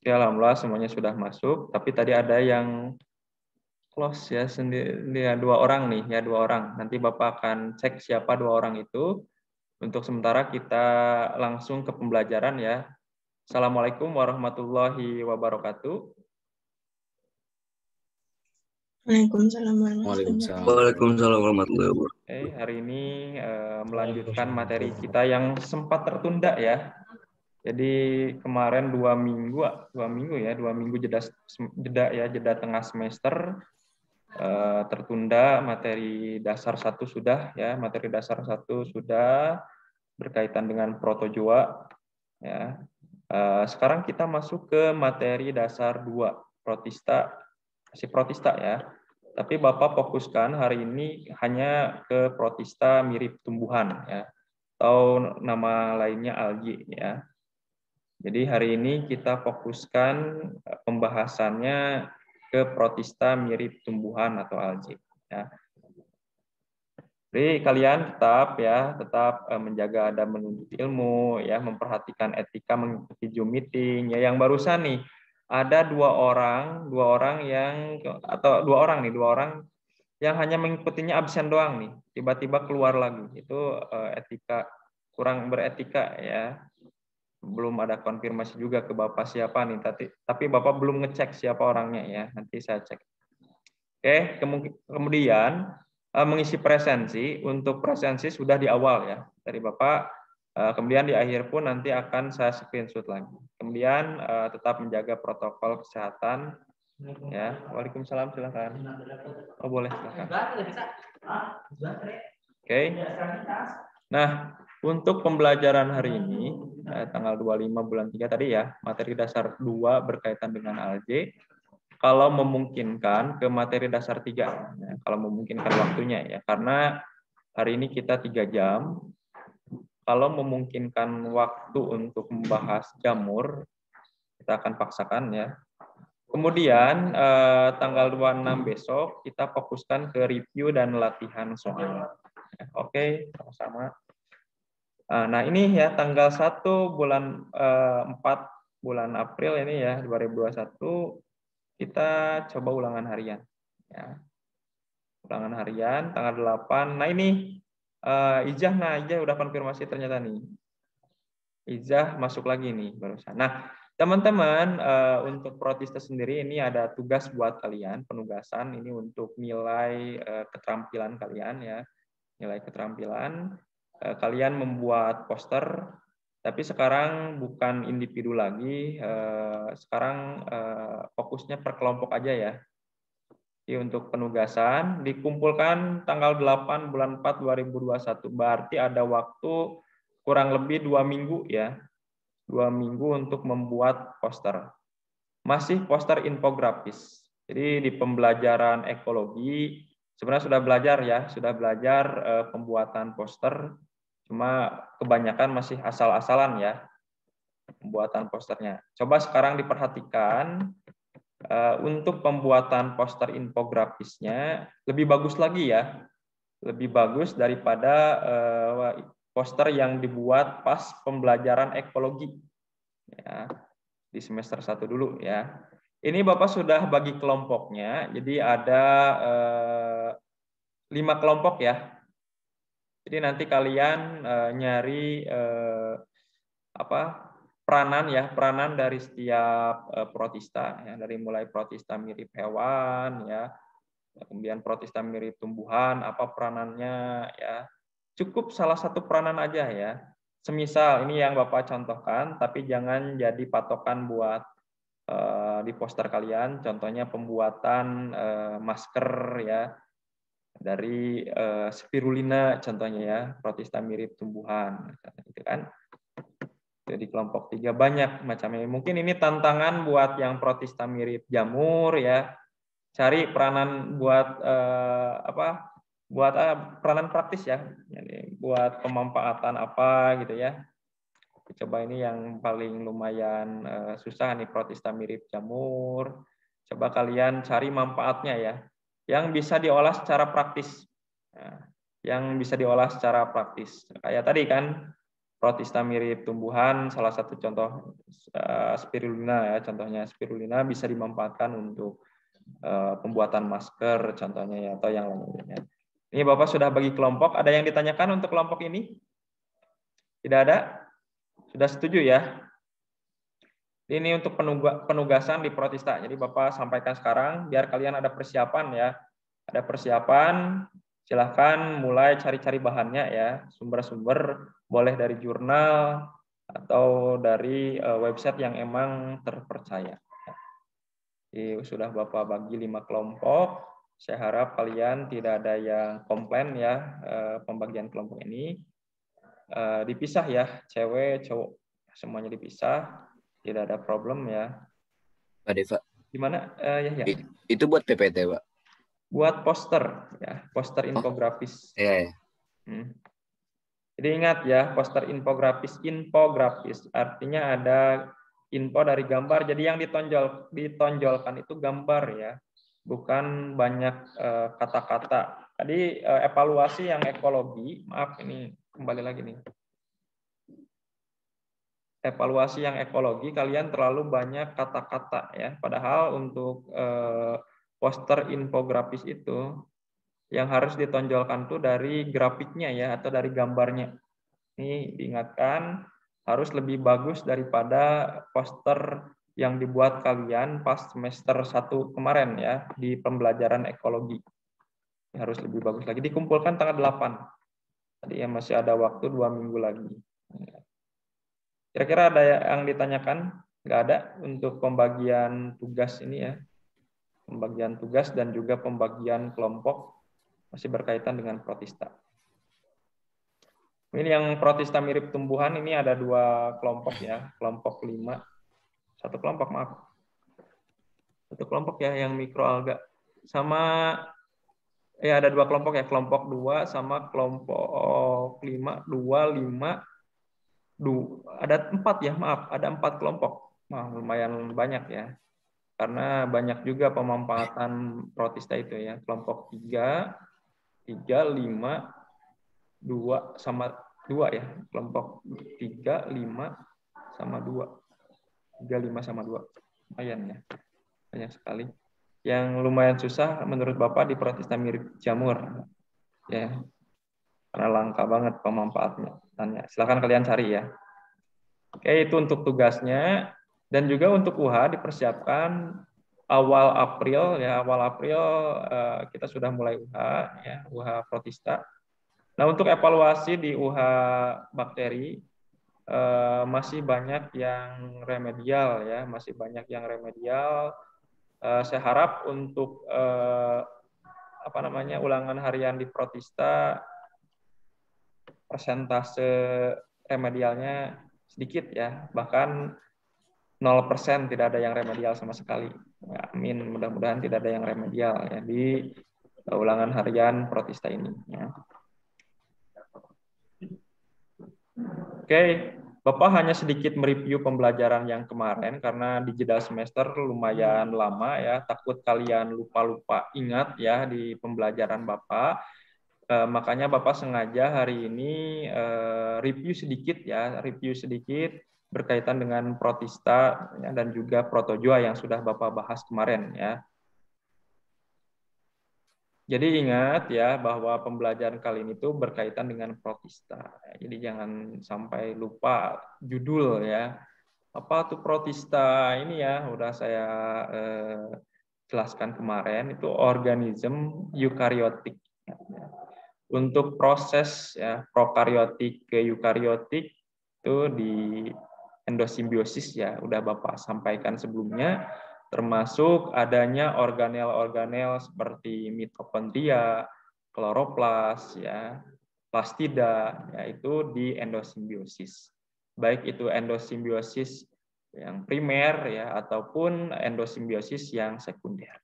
Oke, alhamdulillah semuanya sudah masuk. Tapi tadi ada yang close ya, sendiri ya, 2 orang nih ya, 2 orang. Nanti Bapak akan cek siapa 2 orang itu. Untuk sementara kita langsung ke pembelajaran ya. Assalamualaikum warahmatullahi wabarakatuh. Waalaikumsalam warahmatullahi wabarakatuh. Waalaikumsalam warahmatullahi wabarakatuh. Oke, hari ini melanjutkan materi kita yang sempat tertunda ya. Jadi kemarin 2 minggu ya, 2 minggu jeda tengah semester tertunda. Materi dasar 1 sudah ya, materi dasar 1 sudah berkaitan dengan protozoa ya. Sekarang kita masuk ke materi dasar 2, protista ya. Tapi Bapak fokuskan hari ini hanya ke protista mirip tumbuhan ya, atau nama lainnya algae ya. Jadi hari ini kita fokuskan pembahasannya ke protista mirip tumbuhan atau algae ya. Jadi kalian tetap menjaga adab menuntut ilmu ya, memperhatikan etika mengikuti Zoom meeting ya. Yang barusan nih ada dua orang yang hanya mengikutinya absen doang nih, tiba-tiba keluar lagi. Itu etika, kurang beretika ya. Belum ada konfirmasi juga ke Bapak siapa nih, tapi Bapak belum ngecek siapa orangnya ya, nanti saya cek. Oke, kemudian mengisi presensi. Untuk presensi sudah di awal ya dari Bapak, kemudian di akhir pun nanti akan saya screenshot lagi. Kemudian tetap menjaga protokol kesehatan ya. Waalaikumsalam, silakan. Oh boleh, silakan. Oke. Nah, untuk pembelajaran hari ini tanggal 25 bulan 3 tadi ya, materi dasar 2 berkaitan dengan algae. Kalau memungkinkan ke materi dasar 3 ya, kalau memungkinkan waktunya ya, karena hari ini kita 3 jam. Kalau memungkinkan waktu untuk membahas jamur, kita akan paksakan ya. Kemudian tanggal 26 besok kita fokuskan ke review dan latihan soal. Oke, sama-sama. Nah ini ya tanggal 1 bulan 4 bulan April ini ya 2021 kita coba ulangan harian. Ya. Ulangan harian tanggal 8. Nah ini Ijah udah konfirmasi ternyata nih. Ijah masuk lagi nih barusan. Nah teman-teman untuk protista sendiri ini ada tugas buat kalian, penugasan ini untuk nilai keterampilan kalian ya. Nilai keterampilan. Kalian membuat poster. Tapi sekarang bukan individu lagi, sekarang fokusnya per kelompok aja ya. Jadi untuk penugasan dikumpulkan tanggal 8 bulan 4 2021. Berarti ada waktu kurang lebih 2 minggu ya. 2 minggu untuk membuat poster. Masih poster infografis. Jadi di pembelajaran ekologi sebenarnya sudah belajar pembuatan poster. Cuma kebanyakan masih asal-asalan ya pembuatan posternya. Coba sekarang diperhatikan untuk pembuatan poster infografisnya lebih bagus lagi ya. Lebih bagus daripada poster yang dibuat pas pembelajaran ekologi. Ya, di semester 1 dulu ya. Ini Bapak sudah bagi kelompoknya. Jadi ada 5 kelompok ya. Jadi nanti kalian nyari peranan dari setiap protista ya, dari mulai protista mirip hewan ya, kemudian protista mirip tumbuhan, apa peranannya ya. Cukup salah satu peranan aja ya. Semisal ini yang Bapak contohkan, tapi jangan jadi patokan buat di poster kalian. Contohnya pembuatan masker ya. Dari spirulina contohnya ya, protista mirip tumbuhan gitu kan. Jadi kelompok 3 banyak macamnya. Mungkin ini tantangan buat yang protista mirip jamur ya. Cari peranan buat peranan praktis ya. Jadi buat pemanfaatan apa gitu ya. Coba ini yang paling lumayan susah nih, protista mirip jamur. Coba kalian cari manfaatnya ya. Yang bisa diolah secara praktis. Nah, yang bisa diolah secara praktis. Kayak tadi kan, protista mirip tumbuhan, salah satu contoh spirulina ya, contohnya spirulina bisa dimanfaatkan untuk pembuatan masker contohnya ya, atau yang lainnya. Ini Bapak sudah bagi kelompok, ada yang ditanyakan untuk kelompok ini? Tidak ada? Sudah setuju ya? Ini untuk penugasan di protista. Jadi Bapak sampaikan sekarang biar kalian ada persiapan ya. Ada persiapan, silahkan mulai cari-cari bahannya ya. Sumber-sumber boleh dari jurnal atau dari website yang emang terpercaya. Jadi sudah Bapak bagi 5 kelompok. Saya harap kalian tidak ada yang komplain ya pembagian kelompok ini. Dipisah ya, cewek, cowok semuanya dipisah. Tidak ada problem ya. Pak Deva. Gimana? Ya. Itu buat PPT, Pak. Buat poster ya, poster infografis. Iya. Jadi ingat ya, poster infografis artinya ada info dari gambar. Jadi yang ditonjolkan itu gambar ya, bukan banyak kata-kata. Tadi evaluasi yang ekologi, maaf ini kembali lagi nih. Evaluasi yang ekologi kalian terlalu banyak kata-kata ya, padahal untuk poster infografis itu yang harus ditonjolkan tuh dari grafiknya ya, atau dari gambarnya. Ini diingatkan harus lebih bagus daripada poster yang dibuat kalian pas semester 1 kemarin ya di pembelajaran ekologi. Harus lebih bagus lagi, dikumpulkan tanggal 8. Tadi ya masih ada waktu 2 minggu lagi. Kira-kira ada yang ditanyakan? Nggak ada untuk pembagian tugas ini ya. Pembagian tugas dan juga pembagian kelompok masih berkaitan dengan protista. Ini yang protista mirip tumbuhan ini ada 2 kelompok ya. Kelompok 5. 1 kelompok, maaf. 1 kelompok ya yang mikroalga. Sama ya ada 2 kelompok ya. Kelompok 2 sama kelompok 5. 2, 5. Ada 4 ya, maaf, ada 4 kelompok. Lumayan banyak ya, karena banyak juga pemanfaatan protista itu ya. Kelompok 3, 5, 2 sama 2 ya. Kelompok 3, 5 sama 2. 3, 5 sama 2. Lumayan ya, banyak sekali. Yang lumayan susah menurut Bapak di protista mirip jamur ya, karena langka banget pemanfaatnya. Silakan kalian cari ya. Oke, itu untuk tugasnya. Dan juga untuk UH dipersiapkan awal April ya. Awal April kita sudah mulai UH ya, UH protista. Nah, untuk evaluasi di UH bakteri masih banyak yang remedial ya, masih banyak yang remedial. Saya harap untuk ulangan harian di protista persentase remedialnya sedikit ya, bahkan 0%, tidak ada yang remedial sama sekali. Ya, amin, mudah-mudahan tidak ada yang remedial ya di ulangan harian protista ini ya. Oke, Bapak hanya sedikit mereview pembelajaran yang kemarin karena di jeda semester lumayan lama ya, takut kalian lupa-lupa ingat ya di pembelajaran Bapak. Makanya Bapak sengaja hari ini review sedikit berkaitan dengan protista ya, dan juga protozoa yang sudah Bapak bahas kemarin ya. Jadi ingat ya bahwa pembelajaran kali ini tuh berkaitan dengan protista. Jadi jangan sampai lupa judul ya. Apa tuh protista ini ya, udah saya jelaskan kemarin, itu organisme eukariotik. Untuk proses ya prokariotik ke eukariotik itu di endosimbiosis ya, udah Bapak sampaikan sebelumnya, termasuk adanya organel-organel seperti mitokondria, kloroplas ya, plastida yaitu di endosimbiosis. Baik itu endosimbiosis yang primer ya ataupun endosimbiosis yang sekunder.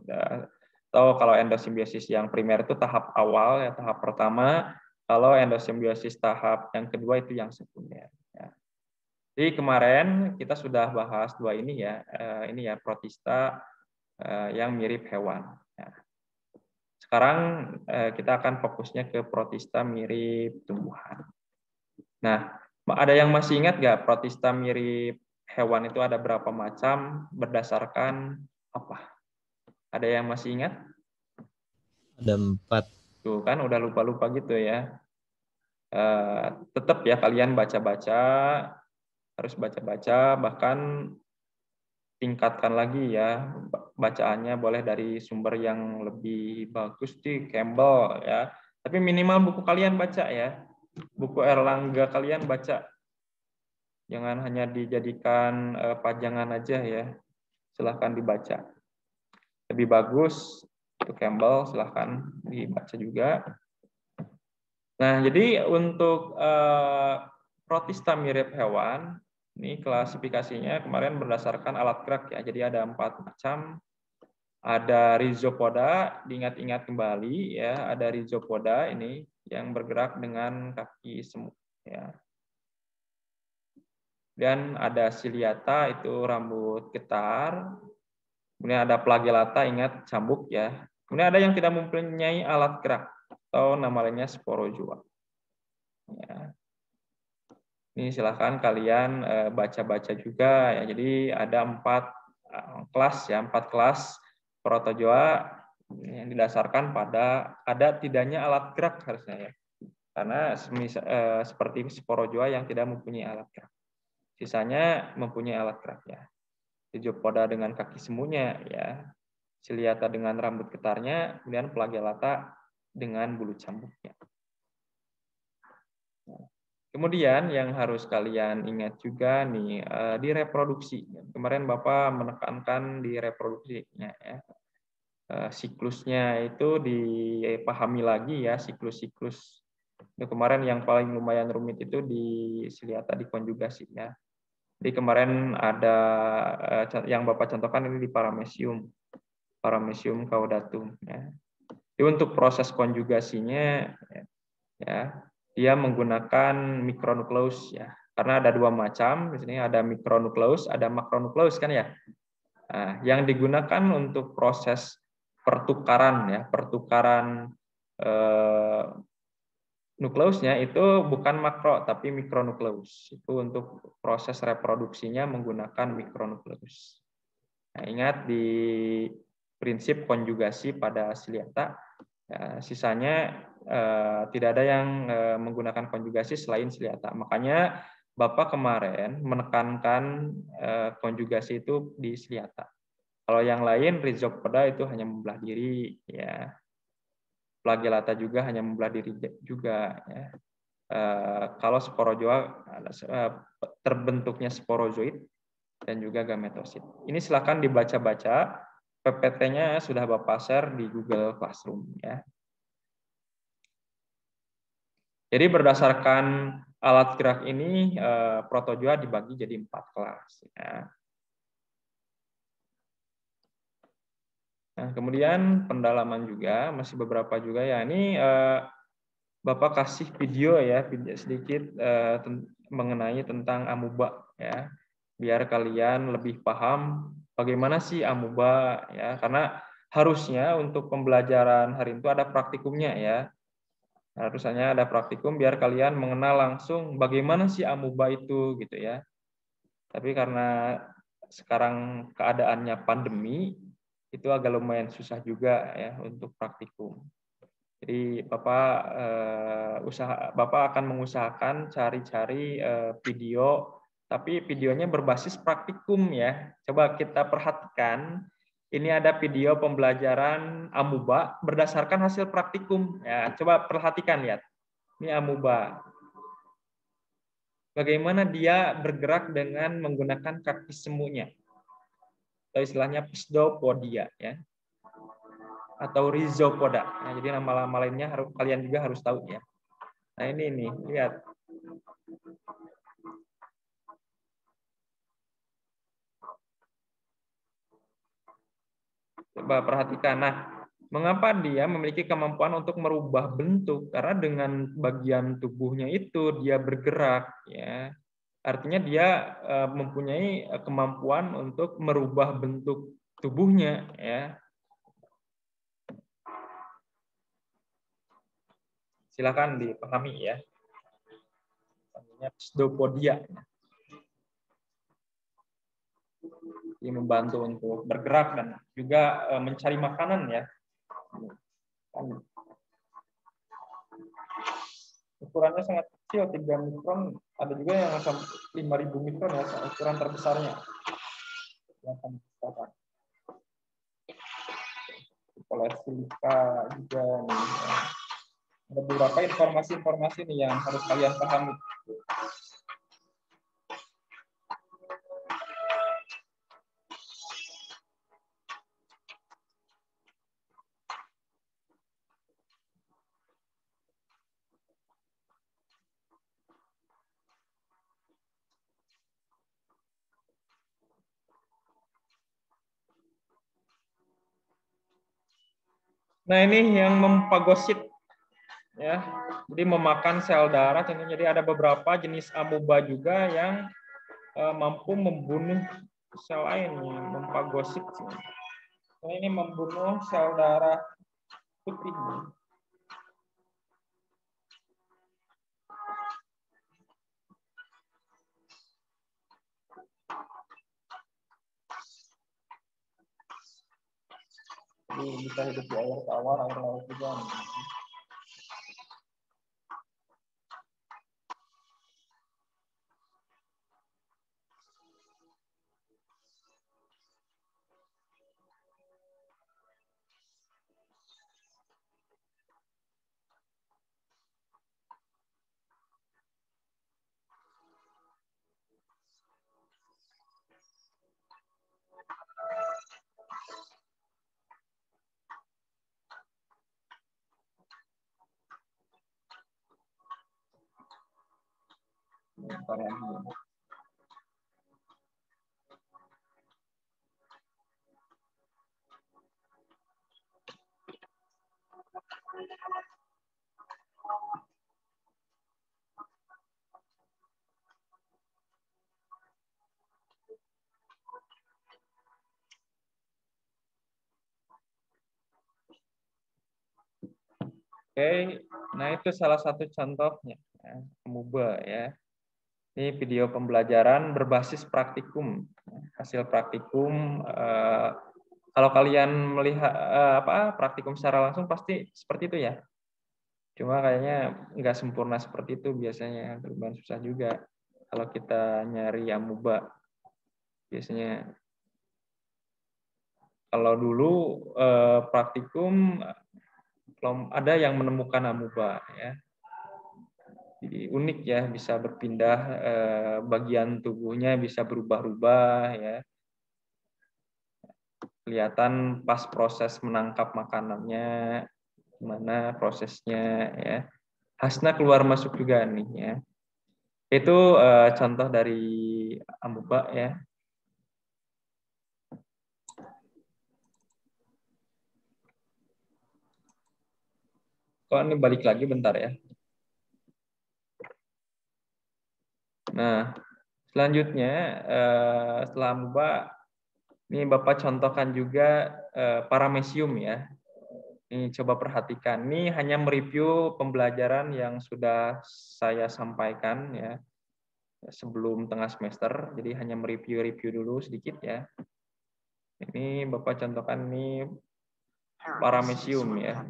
Ya, atau kalau endosimbiosis yang primer itu tahap awal ya, tahap pertama. Kalau endosimbiosis tahap yang kedua itu yang sekunder. Ya. Jadi kemarin kita sudah bahas 2 ini ya, protista yang mirip hewan. Ya. Sekarang kita akan fokusnya ke protista mirip tumbuhan. Nah, ada yang masih ingat nggak protista mirip hewan itu ada berapa macam berdasarkan apa? Ada yang masih ingat? Ada 4. Tuh kan udah lupa-lupa gitu ya. Tetap ya kalian baca-baca, harus baca-baca, bahkan tingkatkan lagi ya bacaannya, boleh dari sumber yang lebih bagus di Campbell ya. Tapi minimal buku kalian baca ya. Buku Erlangga kalian baca. Jangan hanya dijadikan pajangan aja ya. Silahkan dibaca. Lebih bagus itu Campbell, silahkan dibaca juga. Nah, jadi untuk protista mirip hewan, ini klasifikasinya kemarin berdasarkan alat gerak ya. Jadi ada 4 macam. Ada rhizopoda, diingat-ingat kembali ya. Ada rhizopoda ini yang bergerak dengan kaki semut ya. Dan ada ciliata itu rambut getar. Kemudian ada flagellata, ingat cambuk ya. Kemudian ada yang tidak mempunyai alat gerak atau nama lainnya sporozoa. Ya. Ini silahkan kalian baca-baca juga ya. Jadi ada 4 kelas ya, 4 kelas protozoa yang didasarkan pada ada tidaknya alat gerak harusnya ya. Karena seperti sporozoa yang tidak mempunyai alat gerak. Sisanya mempunyai alat gerak ya. Rhizopoda dengan kaki semuanya ya. Ciliata dengan rambut getarnya, kemudian flagellata dengan bulu cambuknya. Kemudian yang harus kalian ingat juga nih di reproduksi. Kemarin Bapak menekankan di reproduksinya ya. Siklusnya itu dipahami lagi ya, siklus-siklus. Kemarin yang paling lumayan rumit itu di ciliata di konjugasi ya. Jadi kemarin ada yang Bapak contohkan ini di Paramecium caudatum ya. Jadi untuk proses konjugasinya ya, dia menggunakan mikronukleus ya. Karena ada 2 macam, di sini ada mikronukleus, ada makronukleus kan ya. Nah, yang digunakan untuk proses pertukaran ya, nukleusnya itu bukan makro tapi mikronukleus. Itu untuk proses reproduksinya menggunakan mikronukleus. Nah, ingat di prinsip konjugasi pada ciliata, ya, sisanya tidak ada yang menggunakan konjugasi selain ciliata. Makanya Bapak kemarin menekankan konjugasi itu di ciliata. Kalau yang lain rhizopoda itu hanya membelah diri ya. Flagellata juga hanya membelah diri juga ya. Kalau sporozoa terbentuknya sporozoid dan juga gametosit. Ini silakan dibaca-baca. PPT-nya sudah Bapak share di Google Classroom ya. Jadi berdasarkan alat gerak ini protozoa dibagi jadi 4 kelas ya. Nah, kemudian pendalaman juga masih beberapa juga ya. Ini Bapak kasih video ya, sedikit mengenai tentang amuba ya. Biar kalian lebih paham bagaimana sih amuba ya, karena harusnya untuk pembelajaran hari itu ada praktikumnya ya. Harusnya ada praktikum biar kalian mengenal langsung bagaimana sih amuba itu gitu ya. Tapi karena sekarang keadaannya pandemi, itu agak lumayan susah juga ya untuk praktikum. Jadi Bapak akan mengusahakan cari-cari video, tapi videonya berbasis praktikum ya. Coba kita perhatikan, ini ada video pembelajaran amuba berdasarkan hasil praktikum. Ya, coba perhatikan, lihat. Ini amuba. Bagaimana dia bergerak dengan menggunakan kaki semuanya. Atau istilahnya pseudopodia ya. Atau rhizopoda. Nah, jadi nama-nama lainnya kalian juga harus tahu ya. Nah, ini nih, lihat. Coba perhatikan. Nah, mengapa dia memiliki kemampuan untuk merubah bentuk? Karena dengan bagian tubuhnya itu dia bergerak ya. Artinya dia mempunyai kemampuan untuk merubah bentuk tubuhnya ya. Silakan dipahami ya. pseudopodia. Ini membantu untuk bergerak dan juga mencari makanan ya. Ukurannya sangat kecil, 3 mikron, ada juga yang sampai 5.000 mikron ya, ukuran terbesarnya. Polysilika juga nih. Ada beberapa informasi-informasi nih yang harus kalian pahami. Nah, ini yang mempagosit ya. Jadi memakan sel darah. Jadi ada beberapa jenis amuba juga yang mampu membunuh sel lain, mempagosit. Nah, ini membunuh sel darah putih. Jadi bisa hidup di air tawar, air laut juga. Oke, nah itu salah satu contohnya, amuba ya. Ini video pembelajaran berbasis praktikum. Hasil praktikum, kalau kalian melihat praktikum secara langsung pasti seperti itu ya. Cuma kayaknya nggak sempurna seperti itu biasanya, lumayan susah juga kalau kita nyari amuba. Biasanya kalau dulu praktikum ada yang menemukan amuba ya. Jadi unik ya, bisa berpindah, bagian tubuhnya bisa berubah-ubah ya. Kelihatan pas proses menangkap makanannya, gimana prosesnya ya. Hasna keluar masuk juga nih ya. Itu contoh dari amuba ya. Kok ini balik lagi bentar ya. Nah, selanjutnya setelah amuba, ini Bapak contohkan juga paramecium ya. Ini coba perhatikan. Ini hanya mereview pembelajaran yang sudah saya sampaikan ya sebelum tengah semester. Jadi hanya mereview dulu sedikit ya. Ini Bapak contohkan ini paramecium ya.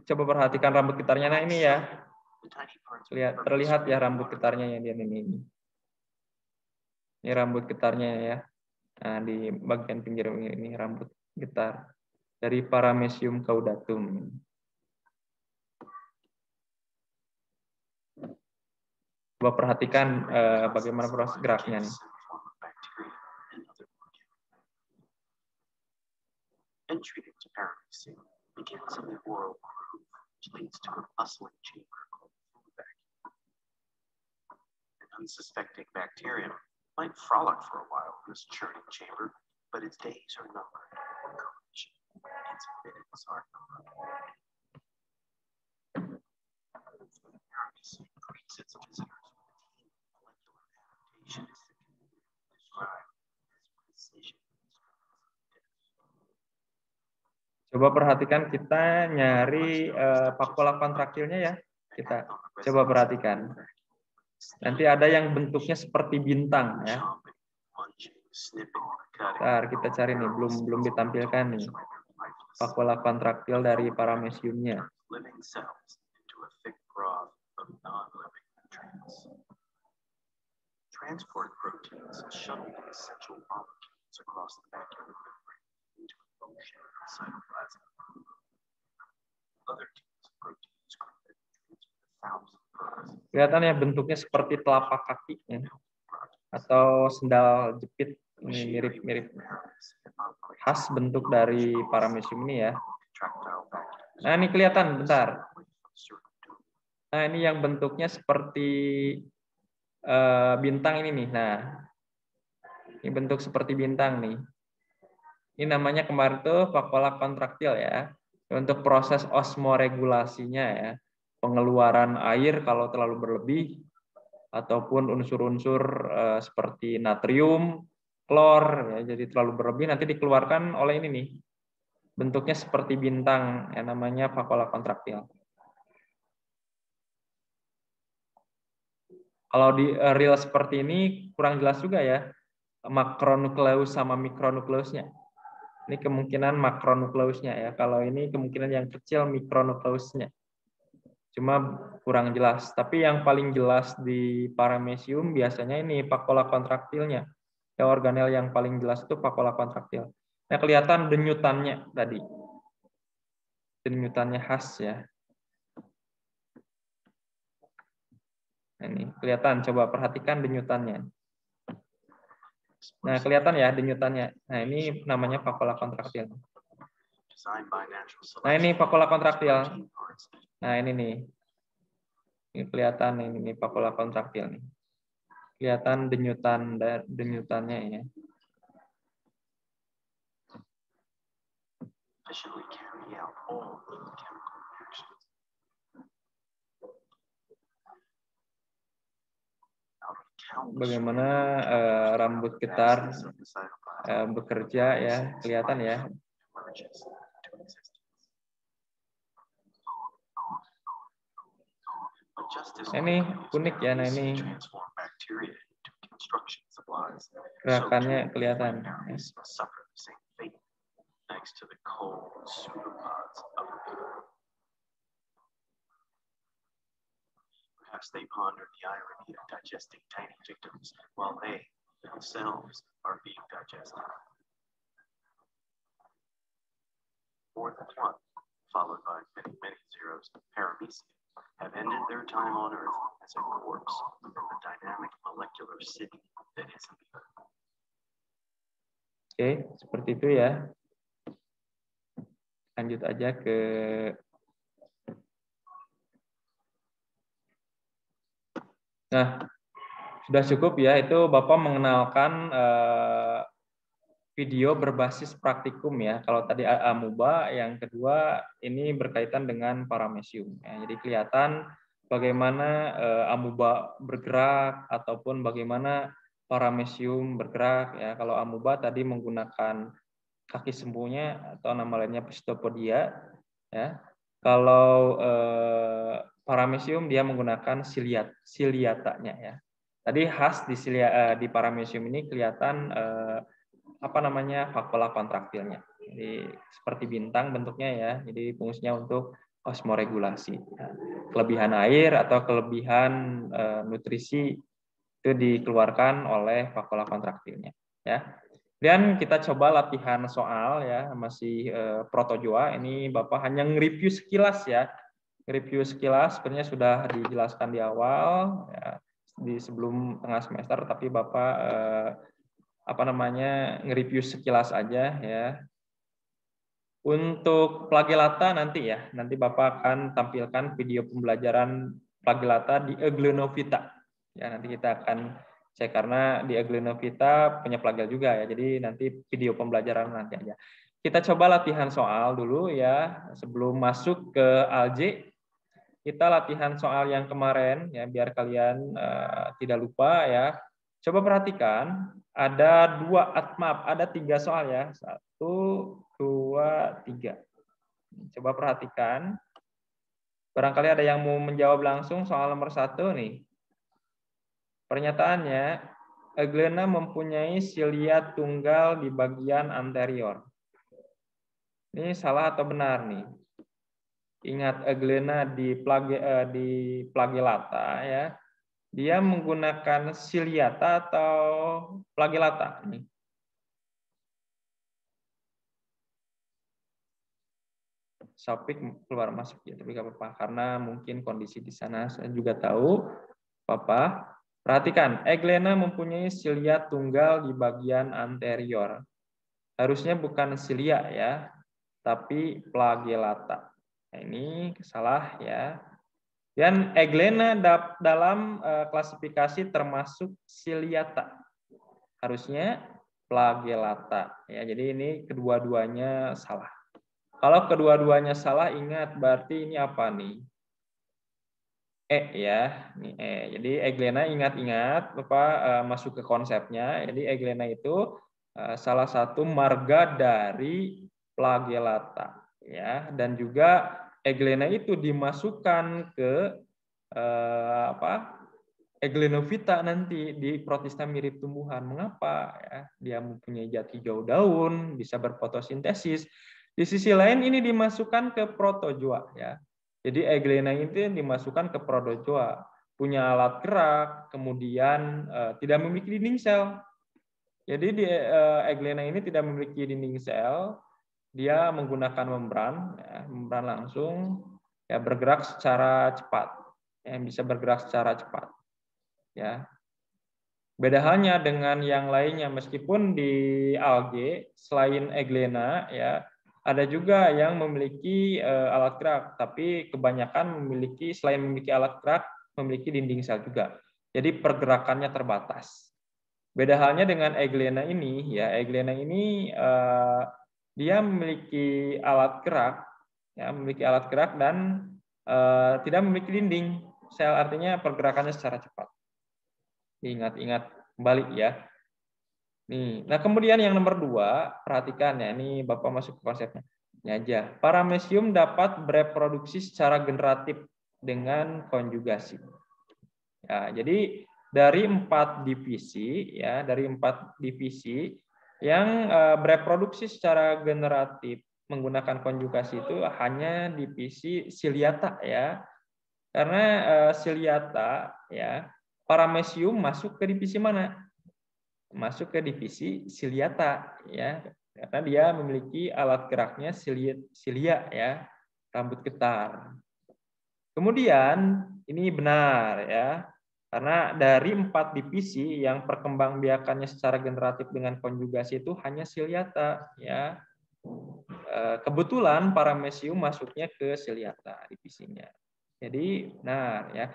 Coba perhatikan rambut getarnya. Nah ini ya. Terlihat ya rambut getarnya yang dia ini. Ini rambut getarnya ya. Nah, di bagian pinggir ini rambut getar dari Paramecium caudatum. Coba perhatikan bagaimana proses geraknya nih. Entry into paramecium begins in the oral groove, which leads to a bustling chamber called the food vacuum. An unsuspecting bacterium might frolic for a while in this churning chamber, but its days are numbered, and its minutes are numbered. Paramecium greets its visitors with a team of molecular adaptations that can be described as precision Coba perhatikan kita nyari pola kontraktilnya ya. Kita coba perhatikan. Nanti ada yang bentuknya seperti bintang ya. Bentar, kita cari nih, belum ditampilkan nih. Pola kontraktil dari parameciumnya. Transport proteins shuttle the essential molecules across the vacuum membrane into a function of the cytoplasm. Other types of proteins transfer thousands of proteins. Kelihatan ya bentuknya seperti telapak kaki ya. Atau sendal jepit, ini mirip-mirip. Khas bentuk dari paramecium ini ya. Nah, ini kelihatan, bentar. Nah, ini yang bentuknya seperti bintang ini nih. Nah, ini bentuk seperti bintang nih. Ini namanya kemarin tuh pola kontraktil ya. Untuk proses osmoregulasinya ya. Pengeluaran air kalau terlalu berlebih ataupun unsur-unsur seperti natrium, klor ya, jadi terlalu berlebih nanti dikeluarkan oleh ini nih. Bentuknya seperti bintang yang namanya pola kontraktil. Kalau di real seperti ini kurang jelas juga ya, makronukleus sama mikronukleusnya. Ini kemungkinan makronukleusnya ya. Kalau ini kemungkinan yang kecil mikronukleusnya. Cuma kurang jelas. Tapi yang paling jelas di paramecium biasanya ini pola kontraktilnya. Ya, organel yang paling jelas itu pola kontraktil. Nah, kelihatan denyutannya tadi. Denyutannya khas ya. Ini kelihatan, coba perhatikan denyutannya. Nah, kelihatan ya denyutannya. Nah, ini namanya pola kontraktil. Nah, ini pola kontraktil. Nah, ini nih. Ini kelihatan ini pola kontraktil nih. Kelihatan denyutannya ya. Bagaimana rambut getar bekerja ya, kelihatan ya. Ini unik ya, nah ini gerakannya kelihatan. Perhaps they ponder the irony of digesting tiny victims while they themselves are being digested. More than one, followed by many zeros, paramecium have ended their time on Earth as a corpse within the dynamic molecular city that is the Earth. Oke, seperti itu ya. Lanjut aja ke Nah, sudah cukup ya, itu Bapak mengenalkan video berbasis praktikum ya. Kalau tadi amuba, yang kedua ini berkaitan dengan paramecium. Ya, jadi kelihatan bagaimana amuba bergerak ataupun bagaimana paramecium bergerak ya. Kalau amuba tadi menggunakan kaki sembuhnya atau nama lainnya Pistopodia ya. Kalau paramecium dia menggunakan ciliatanya ya. Tadi khas di paramecium ini kelihatan pola kontraktilnya. Jadi seperti bintang bentuknya ya. Jadi fungsinya untuk osmoregulasi. Nah, kelebihan air atau kelebihan nutrisi itu dikeluarkan oleh pola kontraktilnya ya. Dan kita coba latihan soal ya, masih protozoa. Ini Bapak hanya nge-review sekilas ya. Review sekilas sebenarnya sudah dijelaskan di awal ya, di sebelum tengah semester, tapi Bapak nge-review sekilas aja ya. Untuk flagellata nanti ya, nanti Bapak akan tampilkan video pembelajaran flagellata di Aglenovita. Ya, nanti kita akan cek karena di Aglenovita punya flagel juga ya. Jadi nanti video pembelajaran nanti aja. Kita coba latihan soal dulu ya sebelum masuk ke alge. Kita latihan soal yang kemarin ya biar kalian tidak lupa ya. Coba perhatikan ada 3 soal ya. 1, 2, 3. Coba perhatikan. Barangkali ada yang mau menjawab langsung soal nomor 1 nih. Pernyataannya, Euglena mempunyai silia tunggal di bagian anterior. Ini salah atau benar nih? Ingat Euglena di flagellata ya. Dia menggunakan ciliata atau flagellata nih? Sopik keluar masuk ya, tapi nggak apa-apa karena mungkin kondisi di sana saya juga tahu. Papa, perhatikan, Euglena mempunyai silia tunggal di bagian anterior. Harusnya bukan silia ya, tapi flagellata. Nah, ini salah ya. Dan Euglena dalam klasifikasi termasuk ciliata. Harusnya flagellata ya. Jadi ini kedua-duanya salah. Kalau kedua-duanya salah, ingat berarti ini apa nih? Ya, ini Jadi Euglena ingat-ingat, Bapak masuk ke konsepnya. Jadi Euglena itu salah satu marga dari flagellata, ya. Dan juga Euglena itu dimasukkan ke Euglenovita nanti di Protista mirip tumbuhan. Mengapa? Ya, dia mempunyai zat hijau daun, bisa berfotosintesis. Di sisi lain ini dimasukkan ke protozoa ya. Jadi Euglena itu dimasukkan ke protozoa, punya alat gerak, kemudian tidak memiliki dinding sel. Jadi Euglena ini tidak memiliki dinding sel, dia menggunakan membran, ya, membran langsung ya bergerak secara cepat, yang bisa bergerak secara cepat. Ya. Beda halnya dengan yang lainnya, meskipun di algae selain Euglena ya ada juga yang memiliki alat gerak, tapi kebanyakan selain memiliki alat gerak, memiliki dinding sel juga. Jadi pergerakannya terbatas. Beda halnya dengan Euglena ini, ya Euglena ini dia memiliki alat gerak, ya memiliki alat gerak dan tidak memiliki dinding sel, artinya pergerakannya secara cepat. Ingat-ingat kembali ya. Nih, nah kemudian yang nomor 2, perhatikan ya, ini Bapak masuk ke konsepnya. Ini aja. Paramecium dapat bereproduksi secara generatif dengan konjugasi. Ya, jadi dari 4 divisi ya, yang bereproduksi secara generatif menggunakan konjugasi itu hanya divisi ciliata ya. Karena ciliata ya, Paramecium masuk ke divisi mana? Masuk ke divisi ciliata ya, karena dia memiliki alat geraknya cilia ya, rambut getar. Kemudian ini benar ya, karena dari 4 divisi yang perkembangbiakannya secara generatif dengan konjugasi itu hanya ciliata ya. Kebetulan Paramecium masuknya ke ciliata divisinya. Jadi benar ya.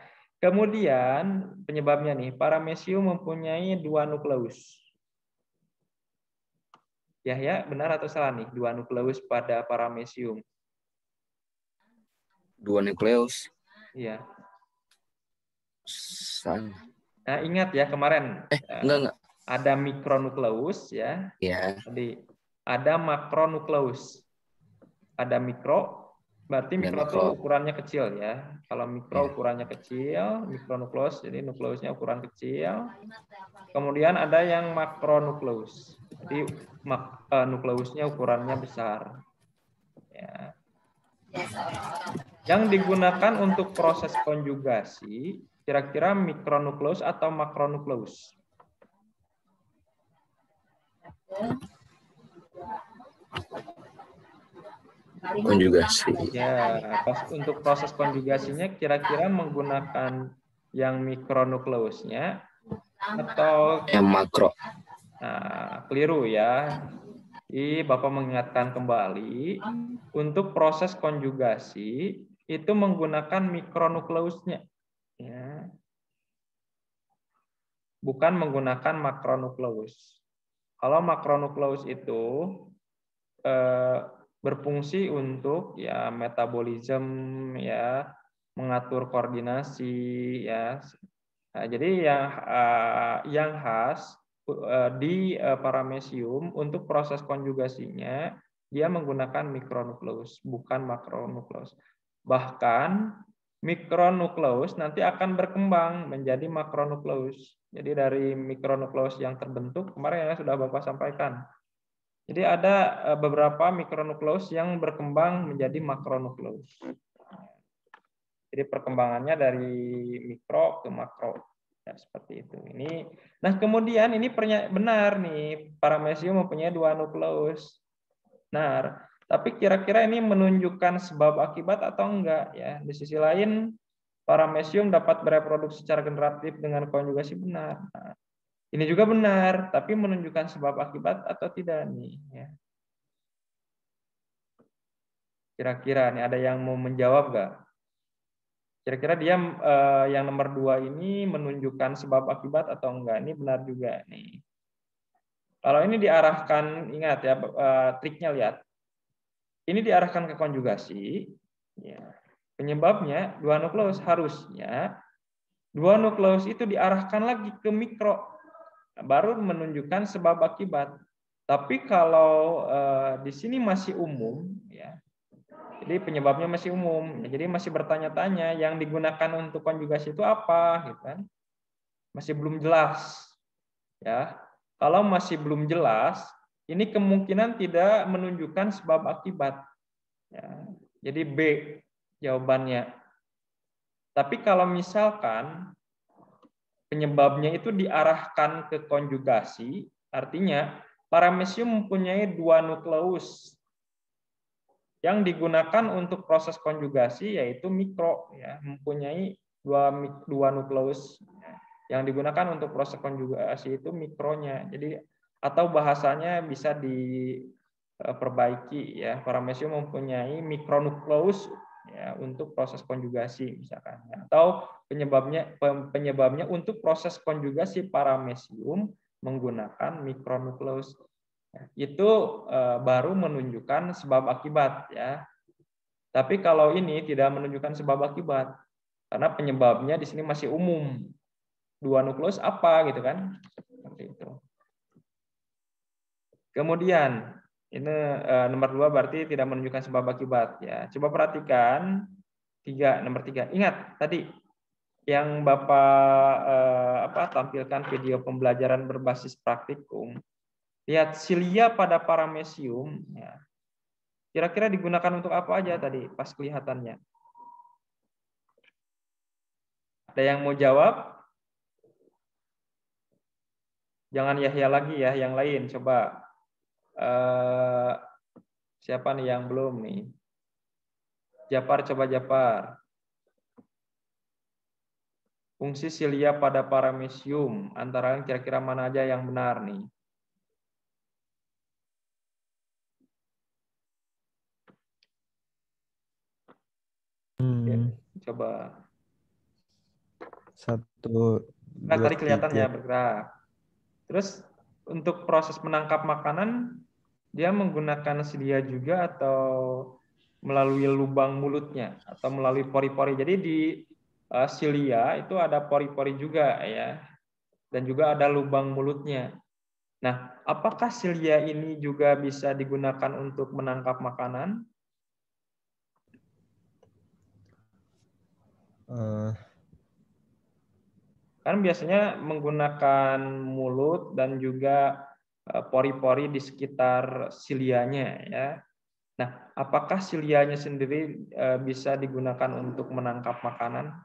Kemudian penyebabnya nih, Paramecium mempunyai 2 nukleus. Ya, benar atau salah nih? 2 nukleus pada Paramecium. 2 nukleus. Iya. Salah. Nah, ingat ya kemarin. Enggak. Ada mikronukleus ya. Iya. Jadi ada makronukleus. Ada mikro, berarti mikro itu ukurannya kecil ya. Kalau mikro ukurannya kecil, mikronukleus, jadi nukleusnya ukuran kecil. Kemudian ada yang makronukleus, jadi nukleusnya ukurannya besar. Ya. Yang digunakan untuk proses konjugasi, kira-kira mikronukleus atau makronukleus? Konjugasi. Ya, untuk proses konjugasinya kira-kira menggunakan yang mikronukleusnya atau yang makro? Nah, keliru ya. Jadi Bapak mengingatkan kembali, untuk proses konjugasi itu menggunakan mikronukleusnya, ya. Bukan menggunakan makronukleus. Kalau makronukleus itu berfungsi untuk ya metabolisme ya, mengatur koordinasi ya. Nah, jadi yang khas di Paramecium untuk proses konjugasinya dia menggunakan mikronukleus, bukan makronukleus. Bahkan mikronukleus nanti akan berkembang menjadi makronukleus. Jadi dari mikronukleus yang terbentuk, kemarin yang sudah Bapak sampaikan. Jadi ada beberapa mikronukleus yang berkembang menjadi makronukleus. Jadi perkembangannya dari mikro ke makro. Ya, seperti itu. Nah kemudian ini benar nih, paramecium mempunyai 2 nukleus. Benar. Tapi kira-kira ini menunjukkan sebab akibat atau enggak ya? Di sisi lain, paramecium dapat bereproduksi secara generatif dengan konjugasi benar. Nah, ini juga benar, tapi menunjukkan sebab akibat atau tidak nih? Ya. Kira-kira nih ada yang mau menjawab nggak? Kira-kira dia yang nomor 2 ini menunjukkan sebab akibat atau enggak? Ini benar juga nih. Kalau ini diarahkan, ingat ya, triknya lihat. Ini diarahkan ke konjugasi. Ya. Penyebabnya 2 nukleus, harusnya 2 nukleus itu diarahkan lagi ke mikro. Baru menunjukkan sebab akibat. Tapi kalau di sini masih umum, ya. Jadi penyebabnya masih umum, jadi masih bertanya-tanya yang digunakan untuk konjugasi itu apa, gitu kan? Masih belum jelas, ya. Kalau masih belum jelas, ini kemungkinan tidak menunjukkan sebab akibat. Ya. Jadi B jawabannya. Tapi kalau misalkan penyebabnya itu diarahkan ke konjugasi, artinya paramecium mempunyai 2 nukleus. Yang digunakan untuk proses konjugasi yaitu mikro, ya, mempunyai 2 nukleus. Yang digunakan untuk proses konjugasi itu mikronya. Jadi atau bahasanya bisa diperbaiki, ya, paramecium mempunyai mikronukleus, ya, untuk proses konjugasi misalkan. Atau penyebabnya untuk proses konjugasi paramecium menggunakan mikronukleus. Itu baru menunjukkan sebab akibat, ya. Tapi kalau ini tidak menunjukkan sebab akibat karena penyebabnya di sini masih umum. 2 nukleus apa gitu kan? Seperti itu. Kemudian ini nomor 2 berarti tidak menunjukkan sebab akibat, ya. Coba perhatikan nomor 3. Ingat tadi yang Bapak tampilkan video pembelajaran berbasis praktikum. Lihat silia pada paramecium, ya. Kira-kira digunakan untuk apa aja tadi pas kelihatannya? Ada yang mau jawab? Jangan Yahya lagi ya, yang lain coba. Siapa nih yang belum nih? Japar, coba Japar. Fungsi silia pada paramecium, antara lain kira-kira mana aja yang benar nih? Coba. 1, 2, Tadi kelihatan 3. ya bergerak. Terus untuk proses menangkap makanan dia menggunakan silia juga atau melalui lubang mulutnya atau melalui pori-pori. Jadi di silia itu ada pori-pori juga, ya. Dan juga ada lubang mulutnya. Nah, apakah silia ini juga bisa digunakan untuk menangkap makanan? Kan biasanya menggunakan mulut dan juga pori-pori di sekitar silianya, ya. Nah, apakah silianya sendiri bisa digunakan untuk menangkap makanan?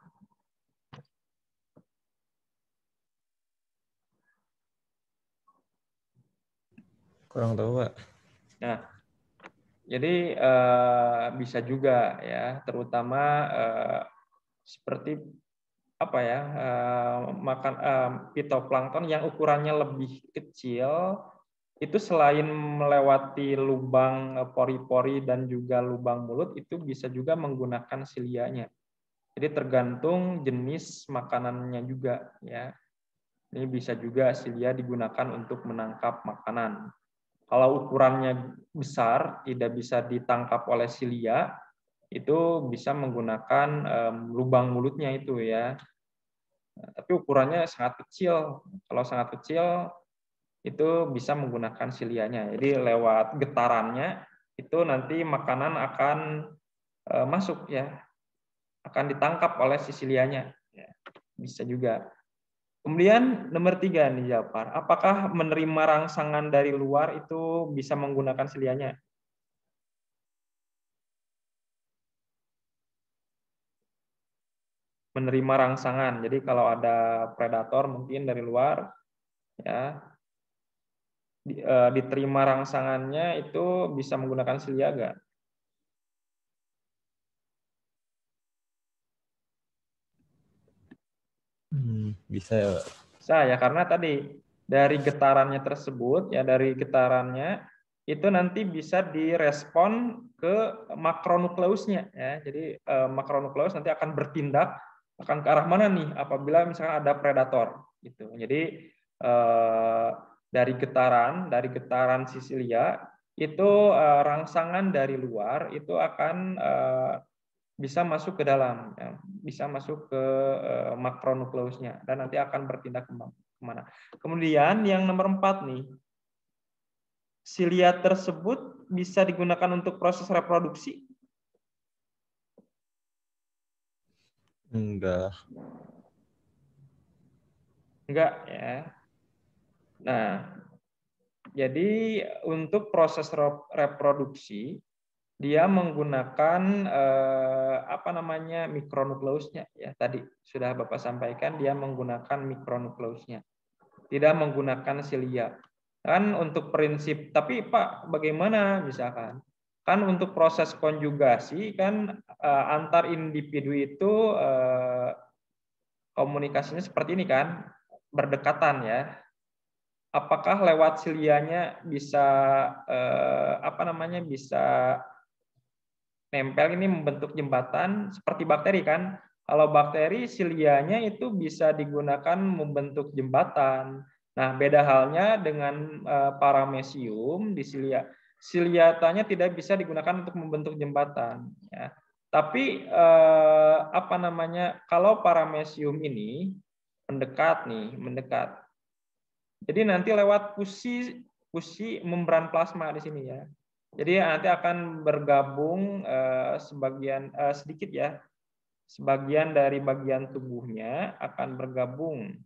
Kurang tahu, Pak. Nah, jadi bisa juga, ya, terutama seperti apa ya, makan fitoplankton yang ukurannya lebih kecil itu selain melewati lubang pori-pori dan juga lubang mulut itu bisa juga menggunakan silianya. Jadi tergantung jenis makanannya juga, ya. Ini bisa juga silia digunakan untuk menangkap makanan. Kalau ukurannya besar tidak bisa ditangkap oleh silia, itu bisa menggunakan lubang mulutnya itu, ya. Tapi ukurannya sangat kecil. Kalau sangat kecil itu bisa menggunakan silianya. Jadi lewat getarannya itu nanti makanan akan masuk ya, akan ditangkap oleh si silianya. Ya, bisa juga. Kemudian nomor 3 nih Jafar, apakah menerima rangsangan dari luar itu bisa menggunakan silianya? Menerima rangsangan. Jadi kalau ada predator mungkin dari luar, ya diterima rangsangannya itu bisa menggunakan silia nggak? Bisa ya, Pak? Bisa ya, karena tadi dari getarannya tersebut ya, dari getarannya itu nanti bisa direspon ke makronukleusnya ya. Jadi makronukleus nanti akan bertindak akan ke arah mana nih apabila misalkan ada predator gitu. Jadi dari getaran sisilia itu rangsangan dari luar itu akan bisa masuk ke dalam, ya, bisa masuk ke makronukleusnya dan nanti akan bertindak kemana. Kemudian yang nomor 4 nih, silia tersebut bisa digunakan untuk proses reproduksi? Enggak. Enggak ya. Nah, jadi untuk proses reproduksi dia menggunakan apa namanya mikronukleusnya ya, tadi sudah Bapak sampaikan dia menggunakan mikronukleusnya, tidak menggunakan silia. Kan untuk prinsip, tapi Pak bagaimana misalkan kan untuk proses konjugasi kan antar individu itu komunikasinya seperti ini kan, berdekatan ya. Apakah lewat silianya bisa apa namanya bisa nempel ini membentuk jembatan seperti bakteri kan? Kalau bakteri silianya itu bisa digunakan membentuk jembatan. Nah, beda halnya dengan paramecium di silia. Siliatanya tidak bisa digunakan untuk membentuk jembatan ya. Tapi apa namanya? Kalau paramecium ini mendekat. Jadi nanti lewat pusi membran plasma di sini ya. Jadi nanti akan bergabung sedikit ya, sebagian dari bagian tubuhnya akan bergabung,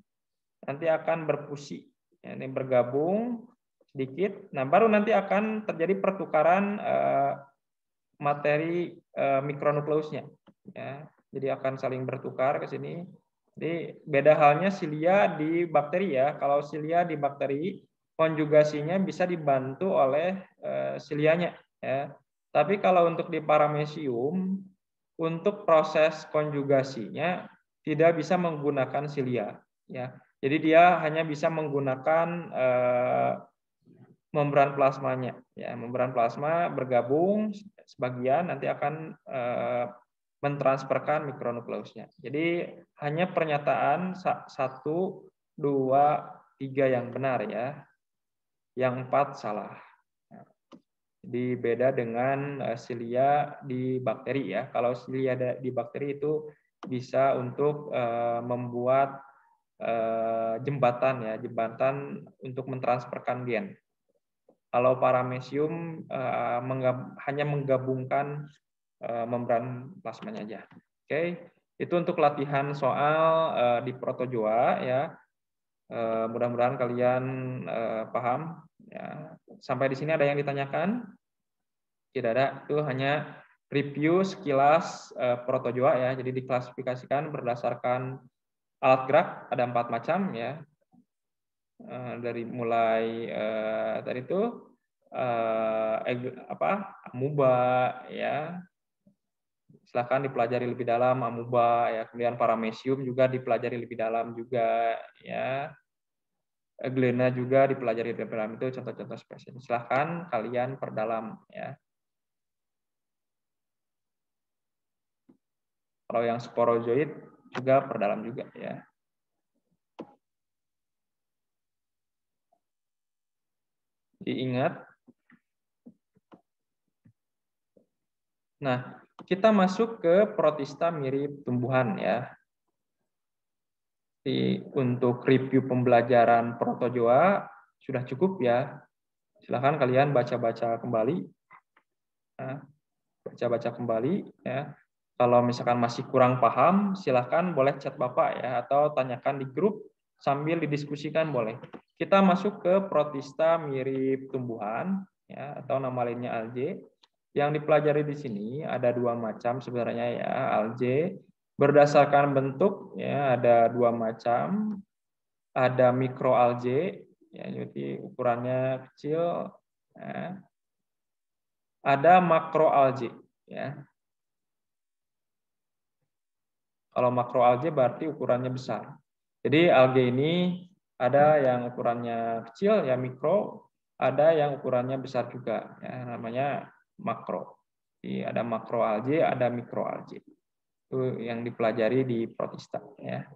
nanti akan berfusi, ya, ini bergabung sedikit. Nah baru nanti akan terjadi pertukaran materi mikronukleusnya, ya. Jadi akan saling bertukar ke sini. Jadi beda halnya silia di bakteri ya. Kalau silia di bakteri konjugasinya bisa dibantu oleh silianya ya. Tapi kalau untuk di paramecium untuk proses konjugasinya tidak bisa menggunakan silia ya. Jadi dia hanya bisa menggunakan membran plasmanya ya. Membran plasma bergabung sebagian nanti akan mentransferkan mikronukleusnya. Jadi hanya pernyataan 1, 2, 3 yang benar ya. Yang 4 salah. Jadi beda dengan silia di bakteri ya. Kalau silia di bakteri itu bisa untuk membuat jembatan ya, jembatan untuk mentransferkan gen. Kalau paramecium hanya menggabungkan membran plasmanya aja. Oke, itu untuk latihan soal di protozoa ya. Mudah-mudahan kalian paham. Ya. Sampai di sini ada yang ditanyakan? Tidak ada. Itu hanya review sekilas protozoa ya. Jadi diklasifikasikan berdasarkan alat gerak ada 4 macam ya. Dari mulai tadi itu amuba ya. Silakan dipelajari lebih dalam amuba ya, kemudian paramecium juga dipelajari lebih dalam juga ya. Glena juga dipelajari lebih dalam, itu contoh-contoh spesies. Silakan kalian perdalam ya. Kalau yang sporozoid juga perdalam juga ya. Diingat. Nah, kita masuk ke protista mirip tumbuhan ya. Untuk review pembelajaran protozoa sudah cukup ya. Silakan kalian baca-baca kembali Nah, baca-baca kembali ya. Kalau misalkan masih kurang paham, silahkan boleh chat Bapak ya, atau tanyakan di grup sambil didiskusikan boleh. Kita masuk ke protista mirip tumbuhan ya, atau nama lainnya algae. Yang dipelajari di sini ada 2 macam sebenarnya ya, algae. Berdasarkan bentuk ya, ada 2 macam. Ada mikroalgae ya, jadi ukurannya kecil. Ya. Ada makroalgae ya. Kalau makroalgae berarti ukurannya besar. Jadi algae ini ada yang ukurannya kecil ya mikro, ada yang ukurannya besar juga ya namanya makro. Jadi ada makroalgae, ada mikroalgae. Itu yang dipelajari di protista ya.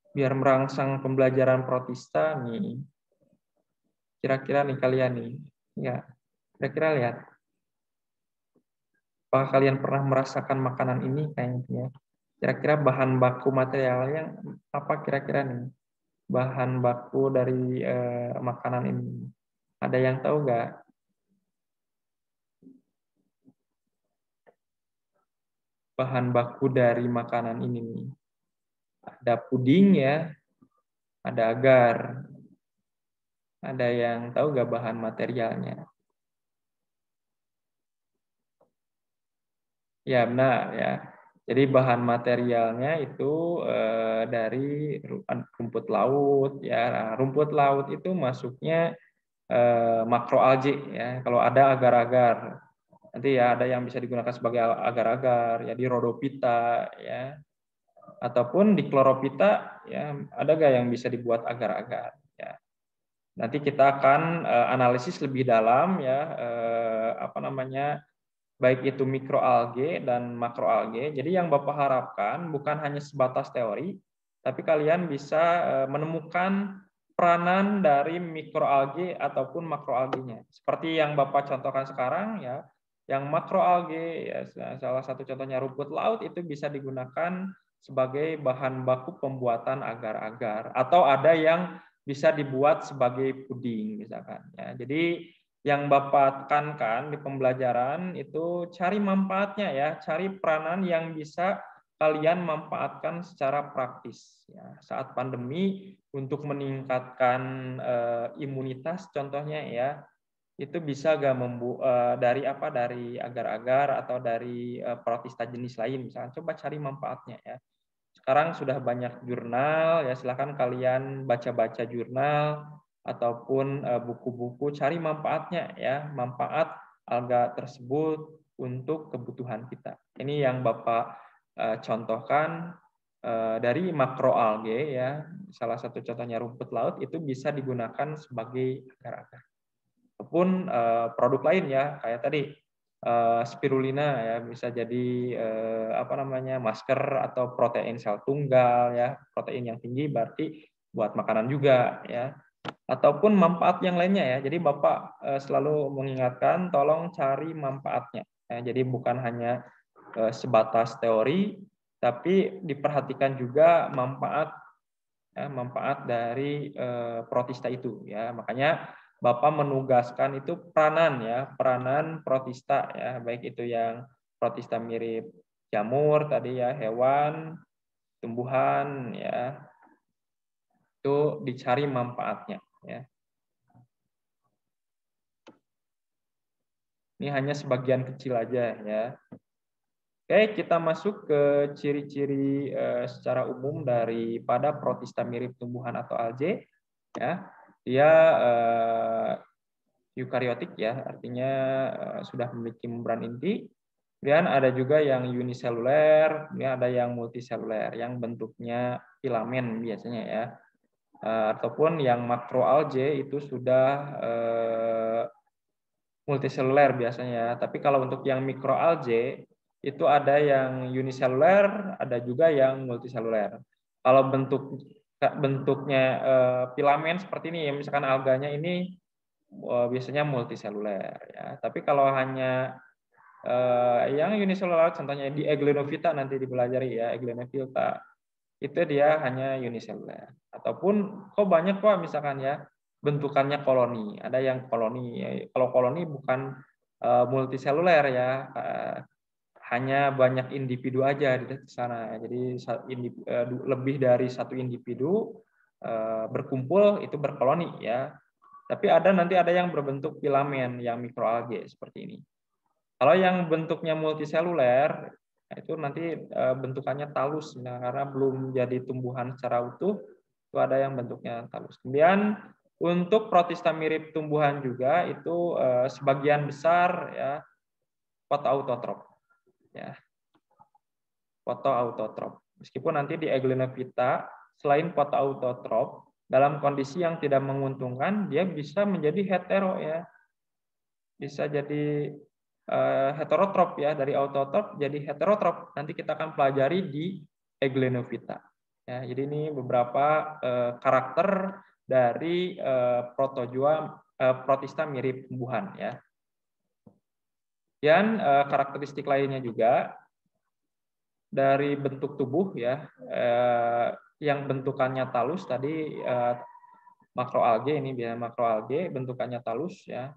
Biar merangsang pembelajaran protista nih. Kira-kira nih kalian nih, ya, kira-kira lihat. Apakah kalian pernah merasakan makanan ini kayaknya? Kira-kira bahan baku materialnya apa kira-kira nih? Bahan baku dari makanan ini. Ada yang tahu nggak? Bahan baku dari makanan ini nih. Ada puding ya, ada agar. Ada yang tahu nggak bahan materialnya? Ya benar ya. Jadi bahan materialnya itu dari rumput laut ya. Nah, rumput laut itu masuknya makroalgae ya. Kalau ada agar-agar, nanti ya ada yang bisa digunakan sebagai agar-agar ya di Rhodophyta ya. Ataupun di Chlorophyta ya ada nggak yang bisa dibuat agar-agar ya. Nanti kita akan analisis lebih dalam ya apa namanya, baik itu mikroalgae dan makroalgae. Jadi yang Bapak harapkan bukan hanya sebatas teori, tapi kalian bisa menemukan peranan dari mikroalgae ataupun makroalgenya. Seperti yang Bapak contohkan sekarang ya, yang makroalgae ya, salah satu contohnya rumput laut itu bisa digunakan sebagai bahan baku pembuatan agar-agar, atau ada yang bisa dibuat sebagai puding misalkan ya. Jadi yang Bapak tekankan di pembelajaran itu cari manfaatnya ya, cari peranan yang bisa kalian manfaatkan secara praktis ya. Saat pandemi untuk meningkatkan imunitas contohnya ya, itu bisa gak dari apa, dari agar-agar atau dari protista jenis lain misalnya, coba cari manfaatnya ya. Sekarang sudah banyak jurnal ya, silahkan kalian baca-baca jurnal ataupun buku-buku, cari manfaatnya ya, manfaat alga tersebut untuk kebutuhan kita. Ini yang Bapak contohkan dari makroalgae ya, salah satu contohnya rumput laut itu bisa digunakan sebagai agar-agar. Ataupun produk lain ya, kayak tadi spirulina ya, bisa jadi apa namanya, masker atau protein sel tunggal ya, protein yang tinggi berarti buat makanan juga ya, ataupun manfaat yang lainnya ya. Jadi Bapak selalu mengingatkan tolong cari manfaatnya ya. Jadi bukan hanya sebatas teori, tapi diperhatikan juga manfaat ya, manfaat dari protista itu ya. Makanya Bapak menugaskan itu peranan ya, peranan protista ya, baik itu yang protista mirip jamur tadi ya, hewan, tumbuhan ya, itu dicari manfaatnya ya. Ini hanya sebagian kecil aja ya. Oke, kita masuk ke ciri-ciri secara umum daripada protista mirip tumbuhan atau algae ya. Dia eukariotik ya, artinya sudah memiliki membran inti. Kemudian ada juga yang uniseluler, kemudian ada yang multiseluler, yang bentuknya filamen biasanya ya. Ataupun yang makroalgae itu sudah multiseluler biasanya. Tapi kalau untuk yang mikroalgae itu ada yang uniseluler, ada juga yang multiseluler. Kalau bentuknya filamen seperti ini, misalkan alganya ini biasanya multiseluler ya. Tapi kalau hanya yang uniseluler, contohnya di Eglenophita nanti dipelajari ya, Eglenophita itu dia hanya uniseluler. Ataupun kok banyak kok misalkan ya bentukannya koloni. Ada yang koloni. Kalau koloni bukan multiseluler ya, hanya banyak individu aja di sana. Jadi lebih dari satu individu berkumpul itu berkoloni ya. Tapi nanti ada yang berbentuk filamen yang mikroalge seperti ini. Kalau yang bentuknya multiseluler itu nanti bentukannya talus karena belum jadi tumbuhan secara utuh, itu ada yang bentuknya talus. Kemudian untuk protista mirip tumbuhan juga itu sebagian besar ya fotoautotrop ya. Fotoautotrop. Meskipun nanti di Eglenophita selain fotoautotrop dalam kondisi yang tidak menguntungkan dia bisa menjadi hetero ya. Bisa jadi heterotrop ya, dari autotrop jadi heterotrop. Nanti kita akan pelajari di Eglenophita. Ya, jadi ini beberapa karakter dari protozoa protista mirip tumbuhan ya. Dan karakteristik lainnya juga dari bentuk tubuh ya, yang bentukannya talus tadi makroalge, ini biasanya makroalge bentukannya talus ya.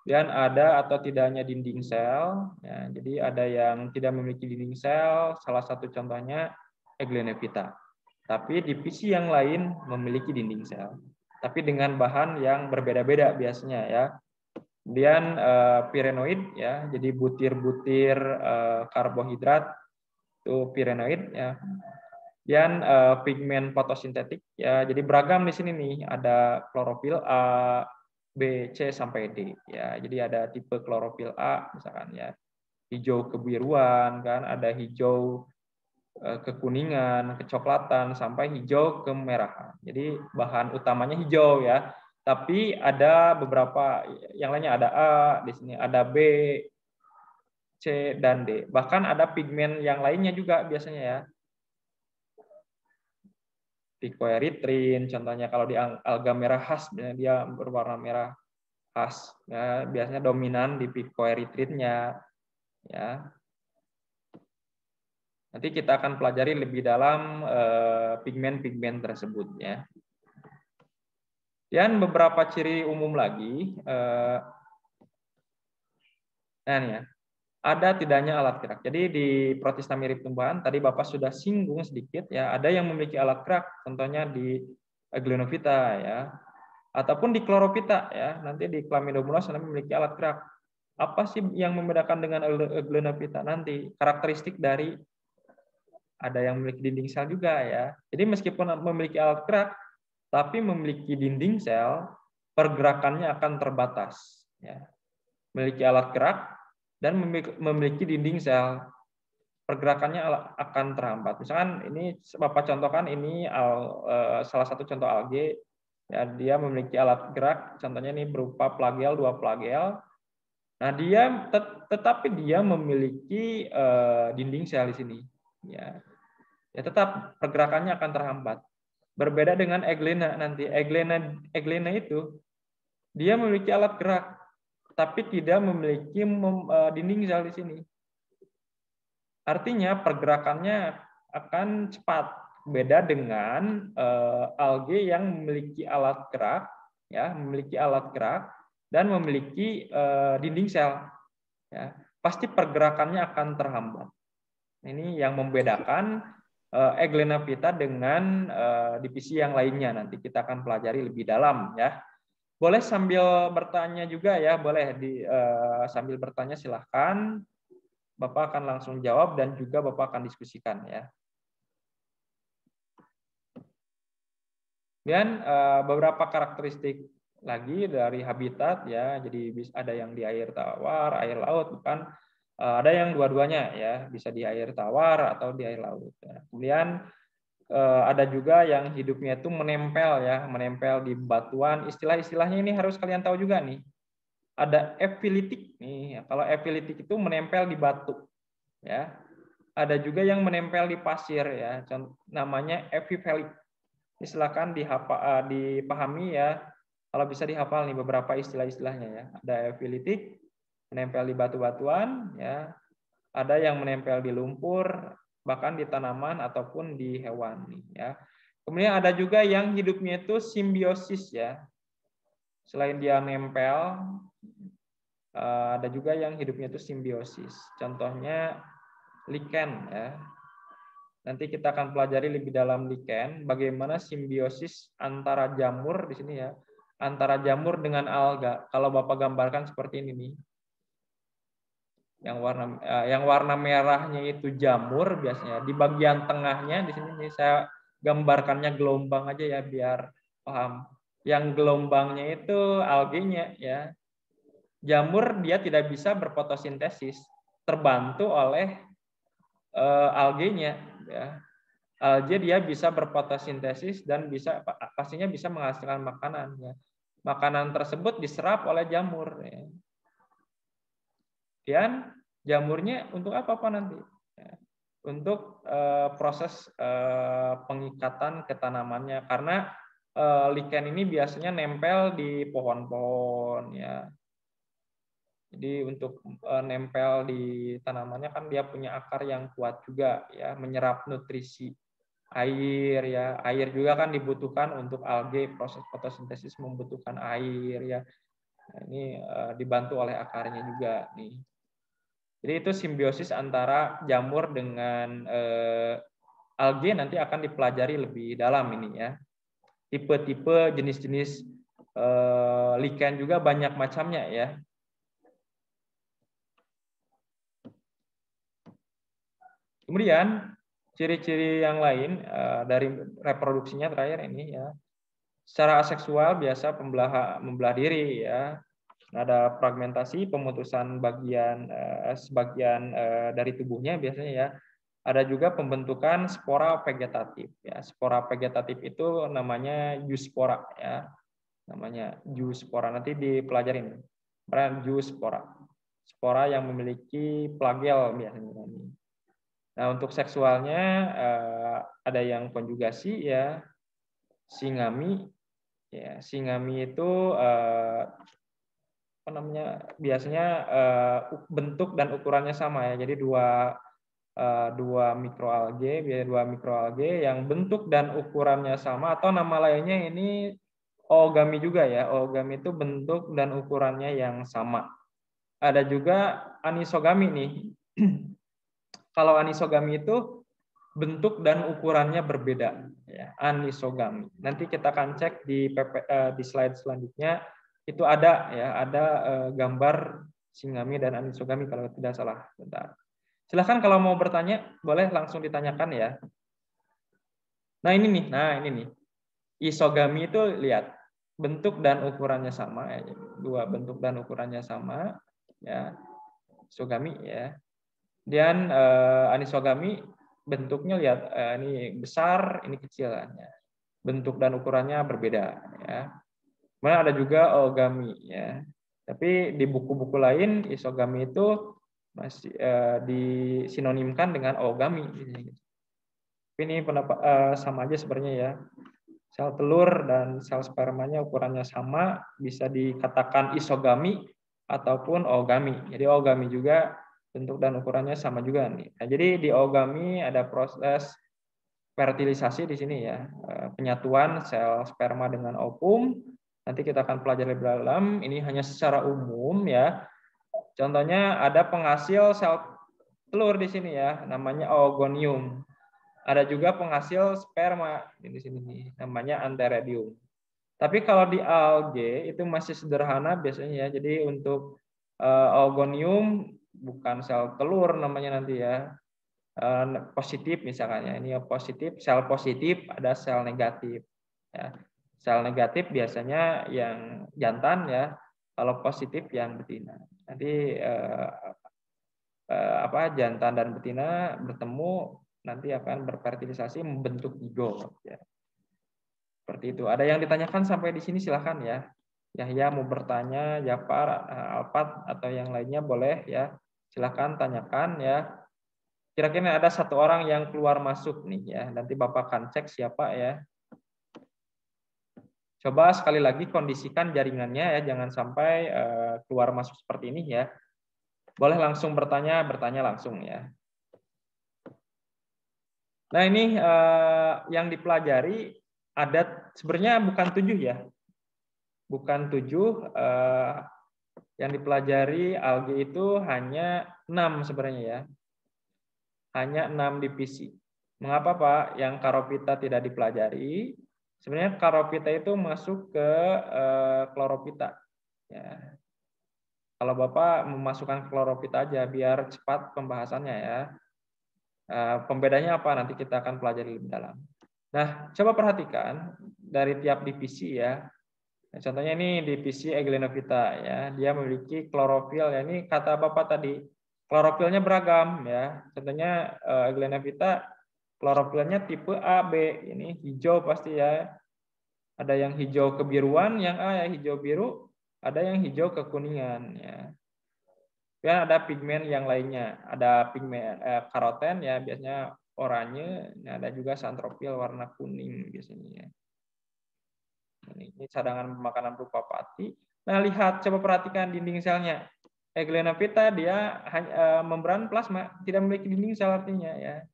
Dan ada atau tidaknya dinding sel. Ya, jadi ada yang tidak memiliki dinding sel, salah satu contohnya Eglenophita. Tapi divisi yang lain memiliki dinding sel, tapi dengan bahan yang berbeda-beda biasanya ya. Kemudian pirenoid ya, jadi butir-butir karbohidrat itu pirenoid ya. Dan pigmen fotosintetik ya, jadi beragam di sini nih, ada klorofil A, B, C sampai D ya. Jadi ada tipe klorofil A misalkan ya. Hijau kebiruan kan, ada hijau kekuningan, kecoklatan sampai hijau kemerahan. Jadi bahan utamanya hijau ya. Tapi ada beberapa yang lainnya, ada A di sini, ada B, C dan D. Bahkan ada pigmen yang lainnya juga biasanya ya. Picoerythrin, contohnya kalau di alga merah khas, dia berwarna merah khas. Ya, biasanya dominan di picoerythrinnya. Ya. Nanti kita akan pelajari lebih dalam pigmen-pigmen tersebut. Ya. Dan beberapa ciri umum lagi. Nah, nih ya. Ada tidaknya alat gerak. Jadi di protista mirip tumbuhan tadi Bapak sudah singgung sedikit ya, ada yang memiliki alat gerak, contohnya di Eglenophita ya. Ataupun di Chlorophyta ya, nanti di Chlamydomonas memiliki alat gerak. Apa sih yang membedakan dengan Eglenophita nanti? Karakteristik dari ada yang memiliki dinding sel juga ya. Jadi meskipun memiliki alat gerak tapi memiliki dinding sel, pergerakannya akan terbatas ya. Memiliki alat gerak dan memiliki dinding sel, pergerakannya akan terhambat. Misalkan ini Bapak contohkan, ini salah satu contoh alge, ya, dia memiliki alat gerak, contohnya ini berupa flagel, 2 flagel. Nah dia tetapi dia memiliki dinding sel di sini, ya tetap pergerakannya akan terhambat. Berbeda dengan Eglena nanti, Eglena itu dia memiliki alat gerak tapi tidak memiliki dinding sel di sini. Artinya pergerakannya akan cepat. Beda dengan alge yang memiliki alat gerak, ya, memiliki alat gerak dan memiliki dinding sel. Ya, pasti pergerakannya akan terhambat. Ini yang membedakan Eglenophita dengan divisi yang lainnya. Nanti kita akan pelajari lebih dalam, ya. Boleh sambil bertanya juga ya, boleh sambil bertanya silahkan. Bapak akan langsung jawab dan juga Bapak akan diskusikan ya. Dan beberapa karakteristik lagi dari habitat ya, jadi ada yang di air tawar, air laut, bukan ada yang dua-duanya ya, bisa di air tawar atau di air laut. Ya. Kemudian ada juga yang hidupnya itu menempel ya, menempel di batuan. Istilah-istilahnya ini harus kalian tahu juga nih. Ada epilitik nih. Kalau epilitik itu menempel di batu ya. Ada juga yang menempel di pasir ya. Namanya epifelik. Silakan dipahami ya. Kalau bisa dihafal nih beberapa istilah-istilahnya ya. Ada epilitik menempel di batu-batuan ya. Ada yang menempel di lumpur, bahkan di tanaman ataupun di hewan nih ya. Kemudian ada juga yang hidupnya itu simbiosis ya. Selain dia nempel, ada juga yang hidupnya itu simbiosis. Contohnya lichen ya. Nanti kita akan pelajari lebih dalam lichen bagaimana simbiosis antara jamur di sini ya, antara jamur dengan alga. Kalau Bapak gambarkan seperti ini nih. Yang warna merahnya itu jamur biasanya. Di bagian tengahnya di sini nih saya gambarkannya gelombang aja ya biar paham. Yang gelombangnya itu algenya ya. Jamur dia tidak bisa berfotosintesis, terbantu oleh algenya ya. Alge dia bisa berfotosintesis dan pastinya bisa menghasilkan makanan ya. Makanan tersebut diserap oleh jamur ya. Dan jamurnya untuk apa Pak nanti? Untuk proses pengikatan ke tanamannya. Karena lichen ini biasanya nempel di pohon-pohon ya. Jadi untuk nempel di tanamannya kan dia punya akar yang kuat juga ya, menyerap nutrisi air ya. Air juga kan dibutuhkan untuk alge, proses fotosintesis membutuhkan air ya. Nah, ini dibantu oleh akarnya juga nih. Jadi itu simbiosis antara jamur dengan alge nanti akan dipelajari lebih dalam ini ya. Tipe-tipe jenis-jenis lichen juga banyak macamnya ya. Kemudian ciri-ciri yang lain dari reproduksinya terakhir ini ya. Secara aseksual biasa membelah diri ya. Ada fragmentasi, pemutusan sebagian dari tubuhnya biasanya ya. Ada juga pembentukan spora vegetatif ya. Spora vegetatif itu namanya zoospora ya. Namanya zoospora, nanti dipelajarin. Zoospora. Spora yang memiliki flagel biasanya. Nah, untuk seksualnya ada yang konjugasi ya. Singami ya. Singami itu biasanya bentuk dan ukurannya sama ya. Jadi dua mikroalge yang bentuk dan ukurannya sama, atau nama lainnya ini oogami juga ya. Oogami itu bentuk dan ukurannya yang sama. Ada juga anisogami nih. Kalau anisogami itu bentuk dan ukurannya berbeda ya. Anisogami. Nanti kita akan cek di slide selanjutnya. Itu ada ya, ada gambar singami dan anisogami kalau tidak salah. Bentar. Silahkan kalau mau bertanya, boleh langsung ditanyakan ya. Nah ini nih. Isogami itu lihat bentuk dan ukurannya sama ya. Dua bentuk dan ukurannya sama ya. Isogami ya. Dan anisogami bentuknya lihat ini besar, ini kecil ya. Bentuk dan ukurannya berbeda ya. Kemudian ada juga oogami ya. Tapi di buku-buku lain isogami itu masih disinonimkan dengan oogami. Tapi ini sama aja sebenarnya ya. Sel telur dan sel spermanya ukurannya sama, bisa dikatakan isogami ataupun oogami. Jadi oogami juga bentuk dan ukurannya sama juga nih. Nah, jadi di oogami ada proses fertilisasi di sini ya. Penyatuan sel sperma dengan ovum. Nanti kita akan pelajari lebih dalam. Ini hanya secara umum ya. Contohnya ada penghasil sel telur di sini ya, namanya oogonium. Ada juga penghasil sperma di sini nih, namanya antheridium. Tapi kalau di alge itu masih sederhana biasanya ya. Jadi untuk oogonium bukan sel telur namanya nanti ya. Positif misalkan ya. Ini positif, sel positif, ada sel negatif. Ya. Sel negatif biasanya yang jantan ya, kalau positif yang betina. Nanti jantan dan betina bertemu nanti akan berfertilisasi membentuk zigot ya. Seperti itu. Ada yang ditanyakan sampai di sini silahkan ya. Yahya mau bertanya, Jafar, Alfat atau yang lainnya boleh ya. Silahkan tanyakan ya. Kira-kira ada satu orang yang keluar masuk nih ya. Nanti Bapak akan cek siapa ya. Coba sekali lagi kondisikan jaringannya ya, jangan sampai keluar masuk seperti ini ya. Boleh langsung bertanya langsung ya. Nah, ini yang dipelajari ada sebenarnya bukan 7 ya. Bukan 7, yang dipelajari algae itu hanya 6 sebenarnya ya. Hanya 6 divisi. Mengapa Pak yang Charophyta tidak dipelajari? Sebenarnya Charophyta itu masuk ke Chlorophyta. Ya. Kalau Bapak memasukkan Chlorophyta aja biar cepat pembahasannya ya. Pembedanya apa nanti kita akan pelajari lebih dalam. Nah, coba perhatikan dari tiap divisi ya. Nah, contohnya ini divisi Eglenophita ya, dia memiliki klorofil ya. Ini kata Bapak tadi, klorofilnya beragam ya. Contohnya Eglenophita klorofilnya tipe A, B. Ini hijau pasti ya. Ada yang hijau kebiruan, yang A ya hijau biru, ada yang hijau kekuningan ya. Ya, ada pigmen yang lainnya, ada pigmen karoten ya biasanya oranye, ada juga santropil warna kuning biasanya. Ini cadangan makanan berupa pati. Nah, lihat coba perhatikan dinding selnya. Eglenophita dia membran plasma, tidak memiliki dinding sel artinya ya.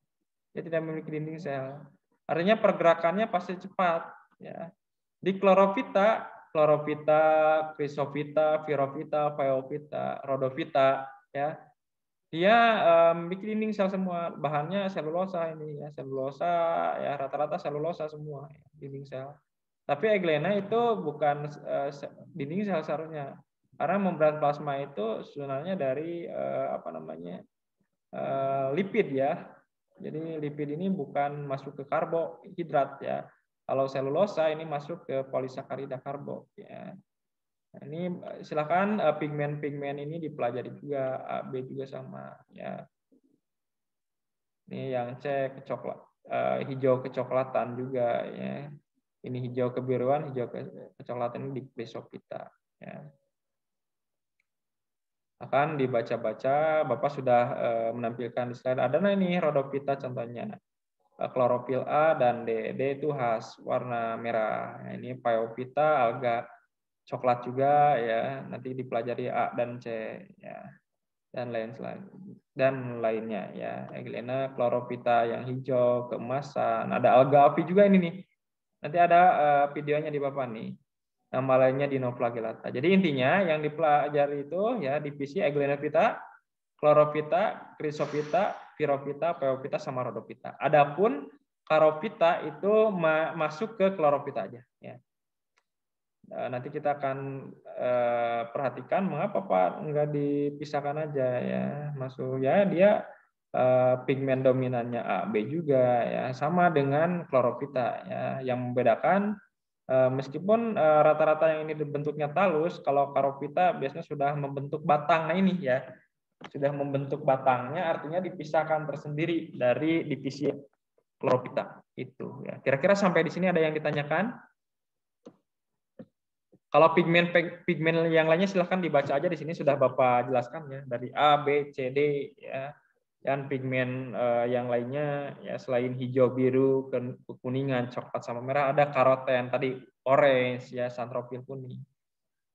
Dia tidak memiliki dinding sel. Artinya pergerakannya pasti cepat ya. Di Chlorophyta, Chrysophyta, Phaeophyta, Rhodophyta ya. Dia memiliki dinding sel semua, bahannya selulosa ini ya, selulosa ya rata-rata selulosa semua ya, dinding sel. Tapi Eglena itu bukan dinding sel seharusnya. Karena membran plasma itu sebenarnya dari lipid ya. Jadi lipid ini bukan masuk ke karbohidrat ya. Kalau selulosa ini masuk ke polisakarida karbo ya. Nah, ini silakan pigmen-pigmen ini dipelajari juga, A, B juga sama ya. Ini yang C hijau kecoklatan juga ya. Ini hijau kebiruan, hijau kecoklatan ini di Chrysophyta ya. Akan dibaca-baca, Bapak sudah menampilkan di slide. Ada ini Rhodophyta contohnya. Klorofil A dan D. D itu khas warna merah. Nah, ini Phaeophyta alga coklat juga ya. Nanti dipelajari A dan C ya. Dan lainnya ya. Eglena Chlorophyta yang hijau keemasan. Ada alga api juga ini nih. Nanti ada videonya di Bapak nih. Nama lainnya Dinoflagellata. Jadi intinya yang dipelajari itu ya divisi Eglenophita, Chlorophyta, Chrysophyta, Phaeophyta, Phaeophyta sama Rhodophyta. Adapun Charophyta itu masuk ke Chlorophyta aja ya. Nanti kita akan perhatikan mengapa Pak enggak dipisahkan aja ya. Masuk ya dia pigmen dominannya A, B juga ya, sama dengan Chlorophyta ya. Yang membedakan meskipun rata-rata yang ini bentuknya talus, kalau Charophyta biasanya sudah membentuk batang. Nah ini ya, sudah membentuk batangnya, artinya dipisahkan tersendiri dari divisi Chlorophyta itu ya. Kira-kira sampai di sini ada yang ditanyakan? Kalau pigmen yang lainnya silahkan dibaca aja, di sini sudah Bapak jelaskan ya, dari A, B, C, D ya. Dan pigmen yang lainnya ya selain hijau, biru, kekuningan, coklat sama merah ada karoten tadi orange ya, santropil kuning.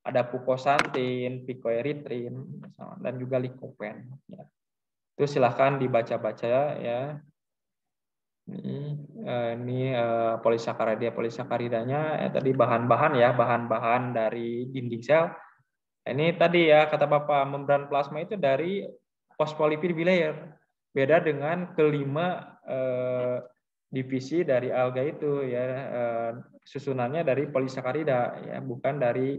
Ada pukosantin, picoerythrin dan juga lycopene ya. Itu silahkan dibaca-baca ya. Ini polisakaridanya tadi bahan-bahan ya, bahan-bahan dari dinding sel. Ini tadi ya kata Bapak, membran plasma itu dari phospholipid bilayer. Beda dengan kelima divisi dari alga itu ya, susunannya dari polisakarida ya, bukan dari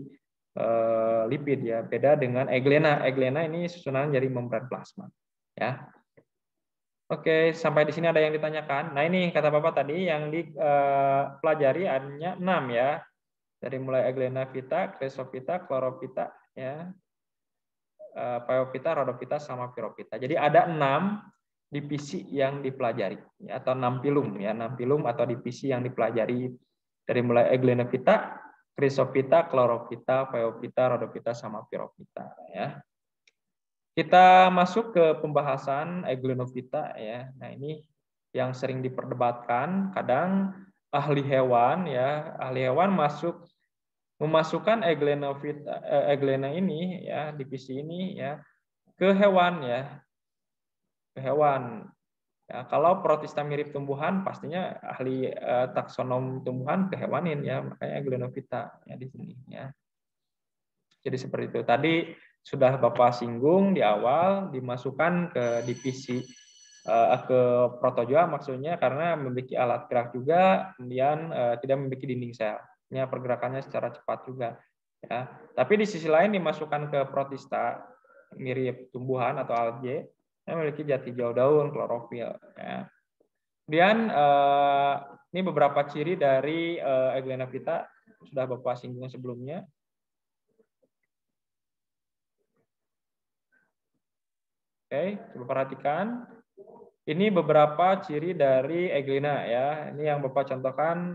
lipid ya. Beda dengan Eglena. Eglena ini susunan dari membran plasma ya. Oke, sampai di sini ada yang ditanyakan. Nah, ini kata Bapak tadi yang dipelajari hanya 6 ya. Dari mulai Eglenophita, Chrysophyta, Chlorophyta ya. Phaeophyta, Rhodophyta sama Phaeophyta. Jadi ada 6 divisi yang dipelajari ya, atau 6 pilum ya, 6 pilum atau divisi yang dipelajari dari mulai Eglenophita, Chrysophyta, Chlorophyta, Phaeophyta, Rhodophyta sama Phaeophyta ya. Kita masuk ke pembahasan Eglenophita ya. Nah, ini yang sering diperdebatkan, kadang ahli hewan ya, ahli hewan memasukkan Eglena ini ya, divisi ini ya ke hewan ya. Ke hewan. Ya, kalau protista mirip tumbuhan, pastinya ahli taksonom tumbuhan kehewanin ya, makanya Glenophyta ya di sini ya. Jadi seperti itu. Tadi sudah Bapak singgung di awal, dimasukkan ke divisi ke protozoa maksudnya karena memiliki alat gerak juga, kemudian tidak memiliki dinding sel. Pergerakannya secara cepat juga. Ya. Tapi di sisi lain dimasukkan ke protista mirip tumbuhan atau algae yang memiliki jati hijau daun, klorofil. Ya. Kemudian ini beberapa ciri dari Glenophyta sudah Bapak singgung sebelumnya. Oke, coba perhatikan. Ini beberapa ciri dari Eglena ya. Ini yang Bapak contohkan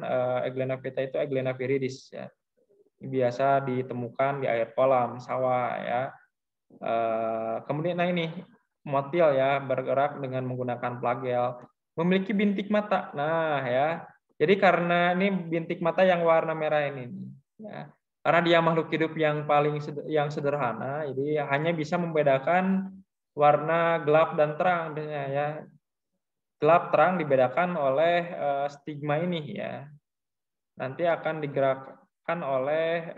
Glenophyta itu Eglena viridis ya. Ini biasa ditemukan di air kolam, sawah ya. Kemudian nah ini motil ya, bergerak dengan menggunakan flagel, memiliki bintik mata. Nah ya. Jadi karena ini bintik mata yang warna merah ini ya. Karena dia makhluk hidup yang paling sederhana, jadi hanya bisa membedakan warna gelap dan terang ya. Gelap terang dibedakan oleh stigma ini ya. Nanti akan digerakkan oleh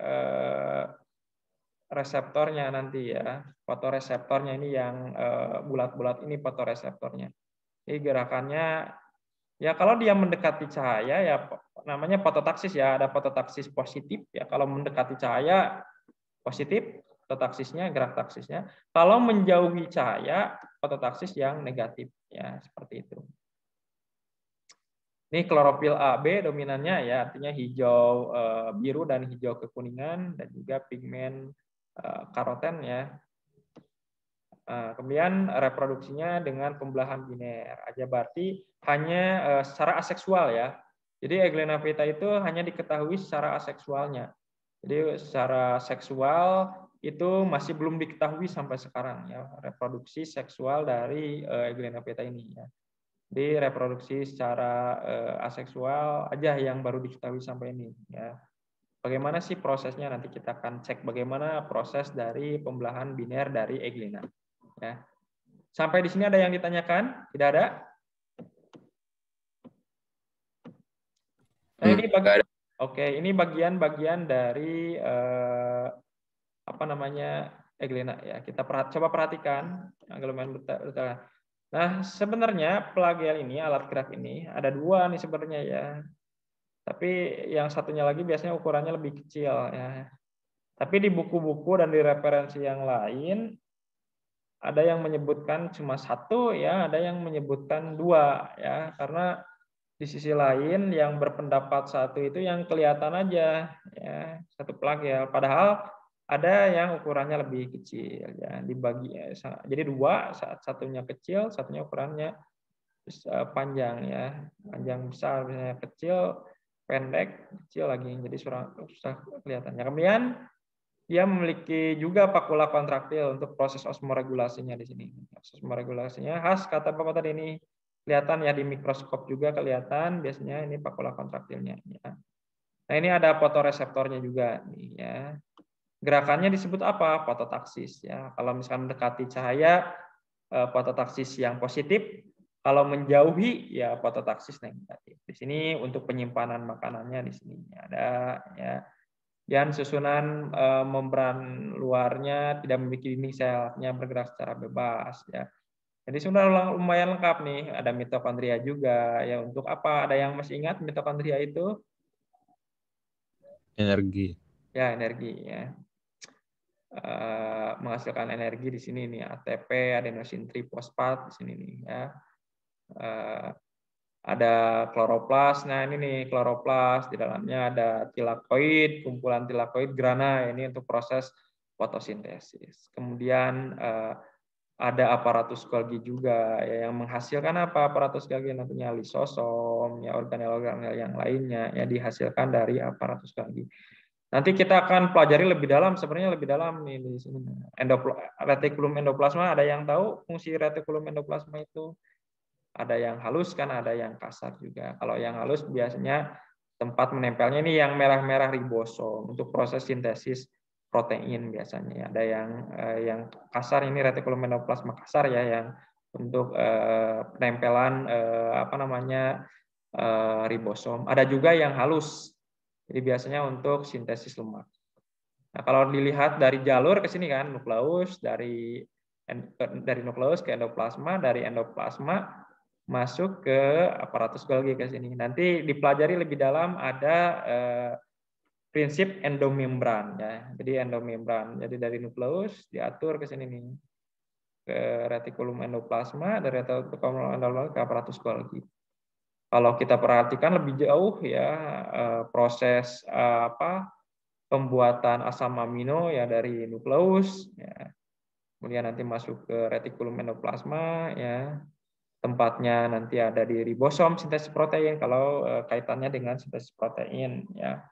reseptornya nanti ya. Fotoreseptornya ini yang bulat-bulat ini fotoreseptornya. Jadi gerakannya ya kalau dia mendekati cahaya ya namanya fototaksis ya, ada fototaksis positif ya. Kalau mendekati cahaya positif fototaksisnya, gerak taksisnya. Kalau menjauhi cahaya, fototaksis yang negatif ya, seperti itu. Ini klorofil AB dominannya ya, artinya hijau biru dan hijau kekuningan dan juga pigmen karoten ya. Kemudian reproduksinya dengan pembelahan biner aja, berarti hanya secara aseksual ya. Jadi Glenophyta itu hanya diketahui secara aseksualnya. Jadi secara seksual itu masih belum diketahui sampai sekarang ya, reproduksi seksual dari Glenophyta ini ya. Di reproduksi secara aseksual aja yang baru diketahui sampai ini ya. Bagaimana sih prosesnya, nanti kita akan cek bagaimana proses dari pembelahan biner dari Eglena ya. Sampai di sini ada yang ditanyakan? Tidak ada? Nah, ini ini bagian-bagian dari apa namanya Eglena ya. Kita coba perhatikan. Nah, sebenarnya flagel ini, alat gerak ini, ada dua nih sebenarnya ya. Tapi yang satunya lagi biasanya ukurannya lebih kecil ya. Tapi di buku-buku dan di referensi yang lain, ada yang menyebutkan cuma satu ya, ada yang menyebutkan dua ya. Karena di sisi lain yang berpendapat satu itu yang kelihatan aja ya, satu flagel. Padahal ada yang ukurannya lebih kecil ya, dibagi jadi dua, satunya kecil, satunya ukurannya panjang ya, panjang besar, misalnya kecil, pendek, kecil lagi, jadi susah kelihatannya. Kemudian dia memiliki juga pakula kontraktil untuk proses osmoregulasinya di sini. Osmoregulasinya khas kata Bapak tadi ini, kelihatan ya di mikroskop juga kelihatan, biasanya ini pakula kontraktilnya ya. Nah, ini ada fotoreseptornya juga nih ya. Gerakannya disebut apa? Fototaksis ya. Kalau misalkan mendekati cahaya, fototaksis yang positif. Kalau menjauhi ya fototaksis negatif. Di sini untuk penyimpanan makanannya di sini ada ya. Dan susunan membran luarnya tidak memiliki dinding selnya, bergerak secara bebas ya. Jadi sudah lumayan lengkap nih. Ada mitokondria juga ya. Untuk apa? Ada yang masih ingat mitokondria itu? Energi. Ya, energi ya. Menghasilkan energi di sini nih, ATP, adenosin trifosfat di sini nih ya. Ada kloroplas. Nah, ini nih kloroplas, di dalamnya ada tilakoid, kumpulan tilakoid grana ini untuk proses fotosintesis. Kemudian ada aparatus Golgi juga ya, yang menghasilkan apa? Aparatus Golgi nantinya lisosom ya, organel-organel yang lainnya ya dihasilkan dari aparatus Golgi. Nanti kita akan pelajari lebih dalam, sebenarnya lebih dalam nih di sini. Retikulum endoplasma, ada yang tahu fungsi retikulum endoplasma itu? Ada yang halus kan, ada yang kasar juga. Kalau yang halus biasanya tempat menempelnya ini yang merah-merah ribosom untuk proses sintesis protein biasanya. Ada yang kasar ini retikulum endoplasma kasar ya, yang untuk penempelan ribosom. Ada juga yang halus. Jadi biasanya untuk sintesis lemak. Nah, kalau dilihat dari jalur ke sini kan, nukleus dari nukleus ke endoplasma, dari endoplasma masuk ke aparatus Golgi ke sini. Nanti dipelajari lebih dalam ada prinsip endomembran ya. Jadi endomembran. Jadi dari nukleus diatur ke sini nih. Ke retikulum endoplasma, dari retikulum endoplasma ke aparatus Golgi. Kalau kita perhatikan lebih jauh ya proses pembuatan asam amino ya dari nukleus ya. Kemudian nanti masuk ke retikulum endoplasma ya. Tempatnya nanti ada di ribosom sintesis protein kalau kaitannya dengan sintesis protein ya.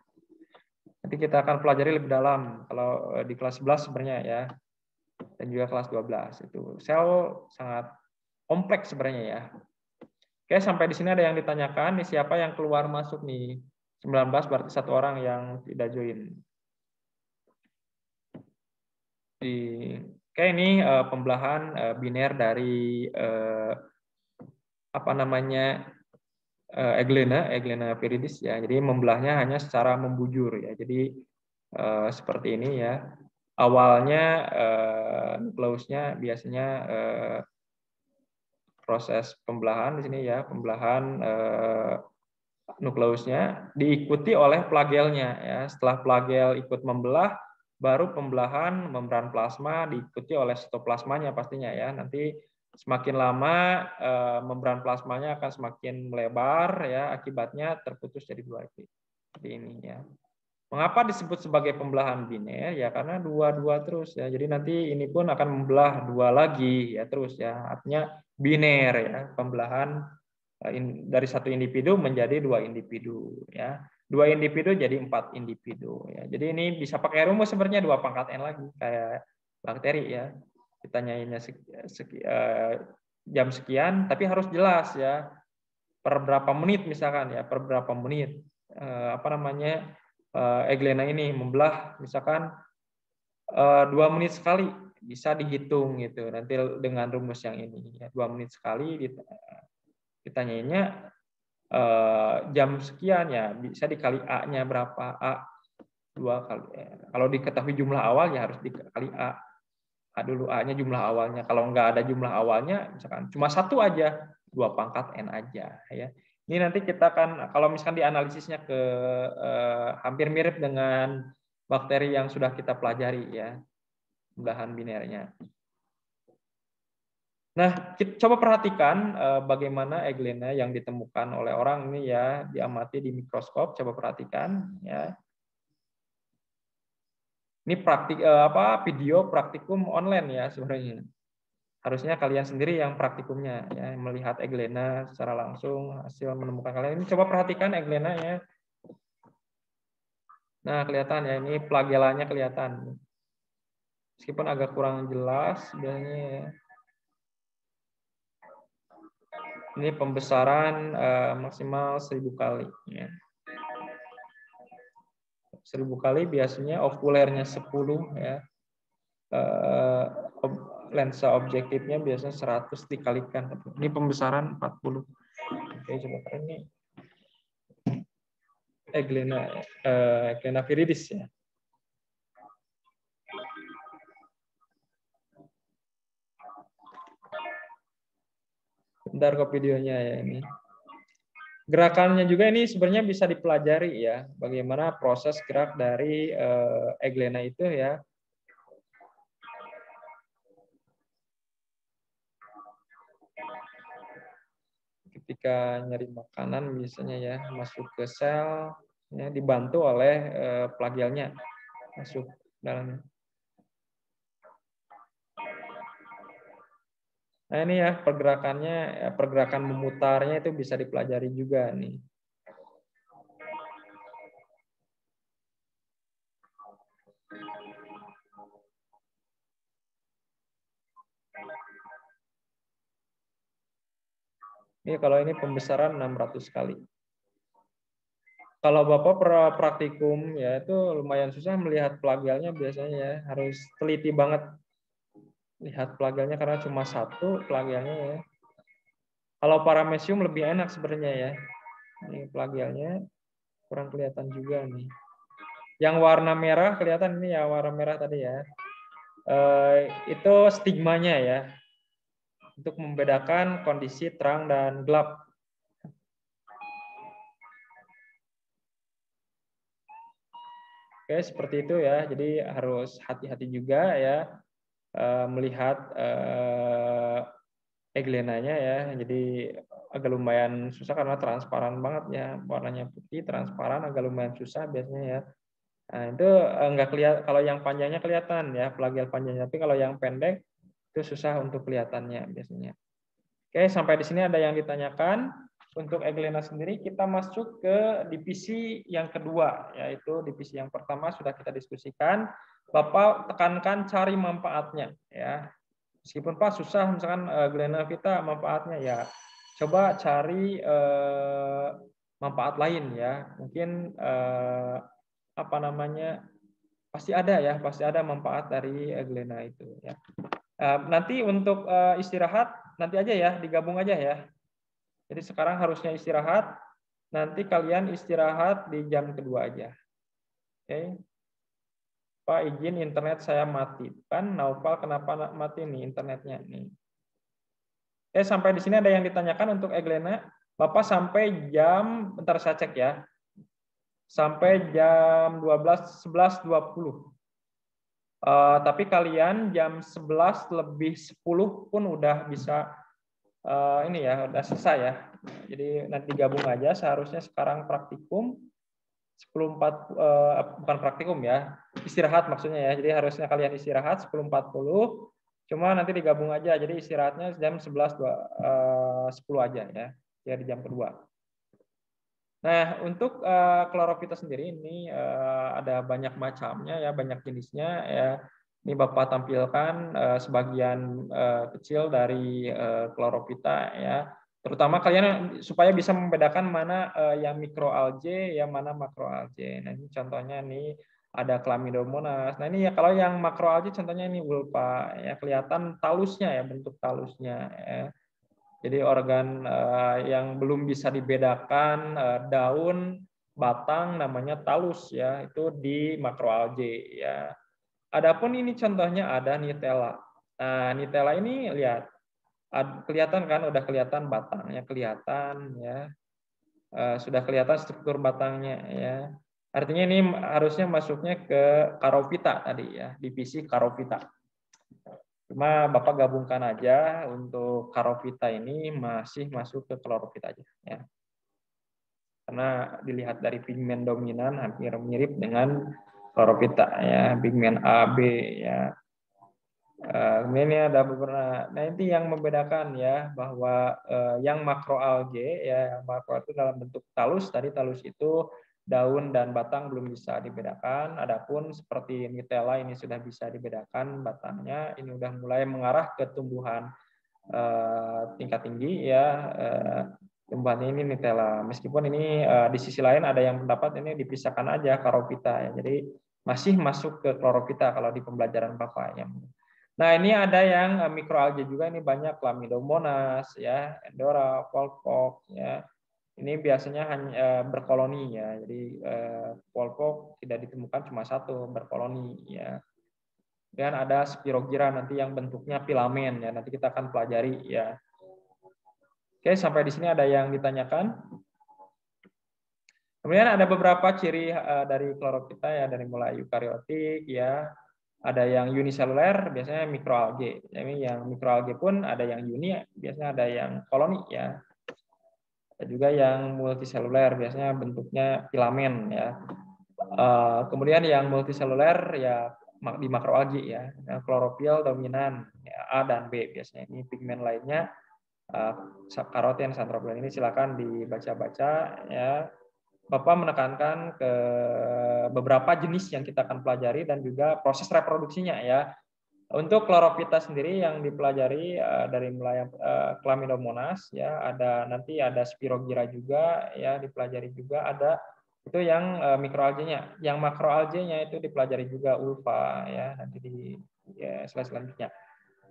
Nanti kita akan pelajari lebih dalam kalau di kelas 11 sebenarnya ya. Dan juga kelas 12 itu. Sel sangat kompleks sebenarnya ya. Oke, sampai di sini ada yang ditanyakan, nih siapa yang keluar masuk nih? 19 berarti satu orang yang tidak join. Oke, ini pembelahan biner dari Euglena viridis ya. Jadi membelahnya hanya secara membujur ya. Jadi seperti ini ya. Awalnya nukleusnya biasanya proses pembelahan di sini ya, pembelahan nukleusnya diikuti oleh flagelnya ya. Setelah flagel ikut membelah, baru pembelahan membran plasma diikuti oleh sitoplasmanya pastinya ya. Nanti semakin lama membran plasmanya akan semakin melebar ya, akibatnya terputus jadi dua seperti ini ya. Mengapa disebut sebagai pembelahan biner? Ya karena dua-dua terus ya. Jadi nanti ini pun akan membelah dua lagi ya terus ya. Artinya biner ya, pembelahan dari satu individu menjadi dua individu ya. Dua individu jadi 4 individu ya. Jadi ini bisa pakai rumus sebenarnya 2 pangkat N lagi kayak bakteri ya. Ditanyainnya jam sekian tapi harus jelas ya. Per berapa menit misalkan ya, per berapa menit Euglena ini membelah misalkan 2 menit sekali bisa dihitung gitu nanti dengan rumus yang ini ya, 2 menit sekali ditanyainnya jam sekian ya bisa dikali A-nya berapa, A 2 kali kalau diketahui jumlah awal ya harus dikali A dulu A-nya jumlah awalnya, kalau nggak ada jumlah awalnya misalkan cuma 1 aja 2 pangkat N aja ya. Ini nanti kita akan, kalau misalkan dianalisisnya ke hampir mirip dengan bakteri yang sudah kita pelajari ya, pembelahan binernya. Nah, kita coba perhatikan bagaimana Euglena yang ditemukan oleh orang ini ya, diamati di mikroskop, coba perhatikan ya. Ini video praktikum online ya sebenarnya. Harusnya kalian sendiri yang praktikumnya ya, melihat Euglena secara langsung hasil menemukan kalian. Ini coba perhatikan Euglena ya. Nah, kelihatan ya ini flagelanya kelihatan. Meskipun agak kurang jelas sebenarnya ya. Ini pembesaran maksimal 1000 kali ya. 1000 kali biasanya okulernya 10 ya. Lensa objektifnya biasanya 100 dikalikan. Ini pembesaran 40. Oke, coba ini Euglena viridis ya. Bentar ke videonya ya ini. Gerakannya juga ini sebenarnya bisa dipelajari ya, bagaimana proses gerak dari Euglena itu ya. Ketika nyari makanan biasanya ya masuk ke sel ya, dibantu oleh flagelnya masuk dalamnya. Nah ini ya pergerakannya, pergerakan memutarnya itu bisa dipelajari juga nih. Ini kalau ini pembesaran 600 kali. Kalau Bapak praktikum ya itu lumayan susah melihat flagelnya biasanya ya, harus teliti banget. Lihat plagialnya karena cuma satu plagialnya ya. Kalau paramecium lebih enak sebenarnya ya. Ini plagialnya kurang kelihatan juga nih. Yang warna merah kelihatan ini ya, warna merah tadi ya. Itu stigmanya ya. Untuk membedakan kondisi terang dan gelap. Oke, seperti itu ya. Jadi harus hati-hati juga ya melihat eglenanya ya. Jadi agak lumayan susah karena transparan banget ya. Warnanya putih, transparan, agak lumayan susah biasanya ya. Nah, itu nggak kelihatan. Kalau yang panjangnya kelihatan ya, plagial panjangnya. Tapi kalau yang pendek itu susah untuk kelihatannya biasanya. Oke, sampai di sini ada yang ditanyakan. Untuk eglena sendiri kita masuk ke divisi yang kedua, yaitu divisi yang pertama sudah kita diskusikan. Bapak tekankan cari manfaatnya ya. Meskipun Pak susah misalkan eglena kita manfaatnya ya, coba cari manfaat lain ya. Mungkin apa namanya? Pasti ada ya, pasti ada manfaat dari eglena itu ya. Nanti untuk istirahat nanti aja ya, digabung aja ya. Jadi sekarang harusnya istirahat, nanti kalian istirahat di jam kedua aja. Oke. Pak izin internet saya mati. Kan Naufal kenapa mati nih internetnya nih? Sampai di sini ada yang ditanyakan untuk eglena. Bapak sampai jam, bentar saya cek ya. Sampai jam 11.20. Tapi kalian jam 11 lebih 10 pun udah bisa ini ya, udah selesai ya. Jadi nanti gabung aja, seharusnya sekarang praktikum 10.4 bukan praktikum ya, istirahat maksudnya ya. Jadi harusnya kalian istirahat 10.40, cuma nanti digabung aja. Jadi istirahatnya jam 11.10 aja ya di jam kedua. Nah, untuk kloropita sendiri ini ada banyak macamnya ya, banyak jenisnya ya. Ini Bapak tampilkan sebagian kecil dari kloropita ya. Terutama kalian supaya bisa membedakan mana yang mikroalgae, yang mana makroalgae. Nah, ini contohnya nih ada Chlamydomonas. Nah, ini ya kalau yang makroalgae contohnya ini vulva ya, kelihatan talusnya ya, bentuk talusnya ya. Jadi organ yang belum bisa dibedakan daun, batang namanya talus ya, itu di makroalgae ya. Adapun ini contohnya ada Nitella. Nah, Nitella ini lihat kelihatan kan, udah kelihatan batangnya kelihatan ya. Sudah kelihatan struktur batangnya ya. Artinya ini harusnya masuknya ke Charophyta tadi ya, divisi Charophyta. Cuma Bapak gabungkan aja untuk Charophyta ini masih masuk ke Chlorophyta aja ya. Karena dilihat dari pigmen dominan hampir mirip dengan Chlorophyta ya, pigmen A, B ya. Kemudian ini ada beberapa. Nah, ini yang membedakan ya bahwa yang makroalgae ya, yang makro itu dalam bentuk talus, tadi talus itu daun dan batang belum bisa dibedakan. Adapun seperti Nitella ini sudah bisa dibedakan batangnya. Ini udah mulai mengarah ke tumbuhan tingkat tinggi ya. Tumbuhan ini Nitella. Meskipun ini di sisi lain ada yang pendapat ini dipisahkan aja Charophyta ya. Jadi masih masuk ke Chlorophyta kalau di pembelajaran Bapak ya. Nah, ini ada yang mikroalgae juga, ini banyak Chlamydomonas ya, Endora, Volvox ya. Ini biasanya hanya berkoloni ya. Jadi Volvox tidak ditemukan cuma satu, berkoloni ya. Dan ada Spirogyra nanti yang bentuknya filamen ya. Nanti kita akan pelajari ya. Oke, sampai di sini ada yang ditanyakan. Kemudian ada beberapa ciri dari Chlorophyta ya, dari mulai eukariotik ya. Ada yang uniseluler, biasanya mikroalgae. Jadi yang mikroalgae pun ada yang uni, biasanya ada yang koloni ya. Ada juga yang multiseluler, biasanya bentuknya filamen ya. Kemudian yang multiseluler ya di makroalgae ya. Klorofil dominan ya, A dan B biasanya. Ini pigmen lainnya karoten, santropion ini silakan dibaca-baca ya. Bapak menekankan ke beberapa jenis yang kita akan pelajari dan juga proses reproduksinya ya. Untuk Chlorophyta sendiri yang dipelajari dari mulai Chlamydomonas ya, nanti ada Spirogyra juga ya dipelajari juga, ada itu yang mikroalgae-nya. Yang makroalgae-nya itu dipelajari juga ulva ya, nanti di slide selanjutnya.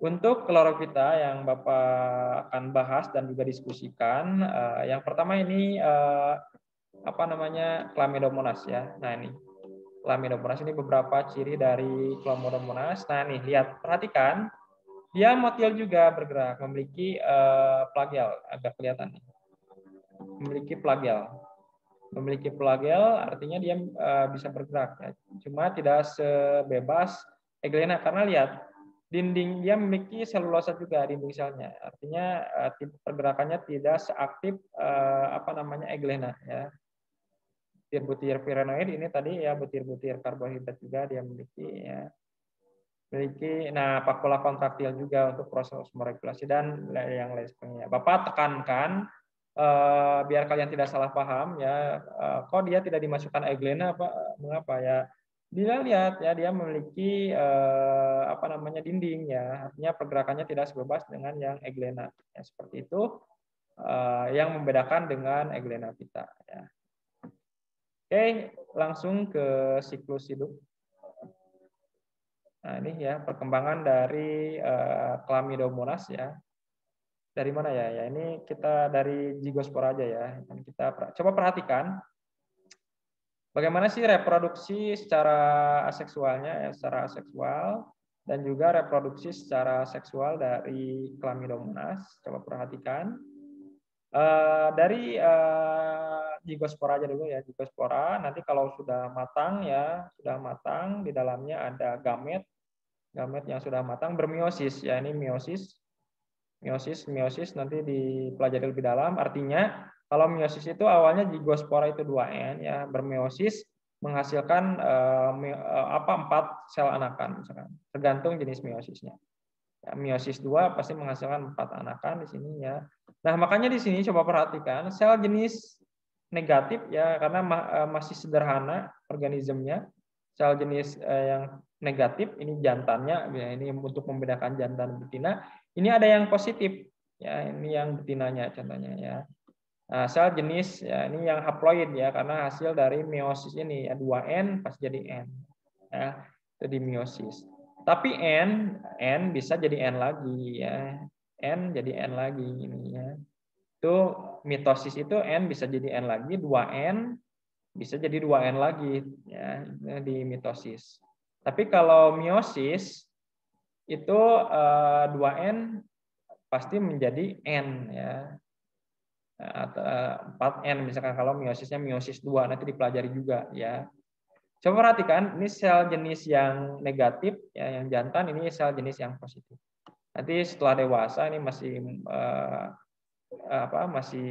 Untuk klorofita yang Bapak akan bahas dan juga diskusikan, yang pertama ini Chlamydomonas ya. Nah ini Chlamydomonas ini beberapa ciri dari Chlamydomonas. Nah nih lihat, perhatikan, dia motil juga bergerak, memiliki flagel, agak kelihatan nih. Memiliki flagel artinya dia bisa bergerak ya. Cuma tidak sebebas Euglena karena lihat dinding dia memiliki selulosa juga dinding selnya. Artinya pergerakannya tidak seaktif Euglena ya. Butir-butir pirenoid ini tadi ya, butir-butir karbohidrat juga dia memiliki ya. Nah pakula kontraktil juga untuk proses osmoregulasi dan yang lain sebagainya. Bapak tekankan biar kalian tidak salah paham ya, kok dia tidak dimasukkan Euglena mengapa ya? Dia lihat ya dia memiliki dinding ya, artinya pergerakannya tidak sebebas dengan yang Euglena ya, seperti itu yang membedakan dengan Euglena kita ya. Oke, langsung ke siklus hidup. Nah ini ya perkembangan dari Chlamydomonas ya. Dari mana ya? Ya ini kita dari Zygospora aja ya. Kita coba perhatikan bagaimana sih reproduksi secara aseksualnya ya, secara aseksual dan juga reproduksi secara seksual dari Chlamydomonas. Coba perhatikan dari Zygospora aja dulu ya. Zygospora nanti kalau sudah matang ya, sudah matang di dalamnya ada gamet yang sudah matang bermeiosis ya. Ini meiosis nanti dipelajari lebih dalam. Artinya kalau meiosis itu awalnya Zygospora itu 2N ya, bermeiosis menghasilkan 4 sel anakan misalkan, tergantung jenis meiosis-nya. Ya, meiosis 2 pasti menghasilkan 4 anakan di sini ya. Nah, makanya di sini coba perhatikan sel jenis negatif ya, karena masih sederhana organismenya. Sel jenis yang negatif ini jantannya ya, ini untuk membedakan jantan betina. Ini ada yang positif ya, ini yang betinanya contohnya ya. Nah, sel jenis ya ini yang haploid ya, karena hasil dari meiosis ini ya, 2N pas jadi N ya, itu di meiosis. Tapi N bisa jadi N lagi ya, N jadi N lagi ini ya. Itu mitosis itu N bisa jadi N lagi, 2N bisa jadi 2N lagi ya di mitosis. Tapi kalau meiosis itu 2N pasti menjadi N ya. Atau 4N misalkan kalau meiosis 2 nanti dipelajari juga ya. Coba perhatikan ini sel jenis yang negatif ya, yang jantan, ini sel jenis yang positif. Nanti setelah dewasa ini masih masih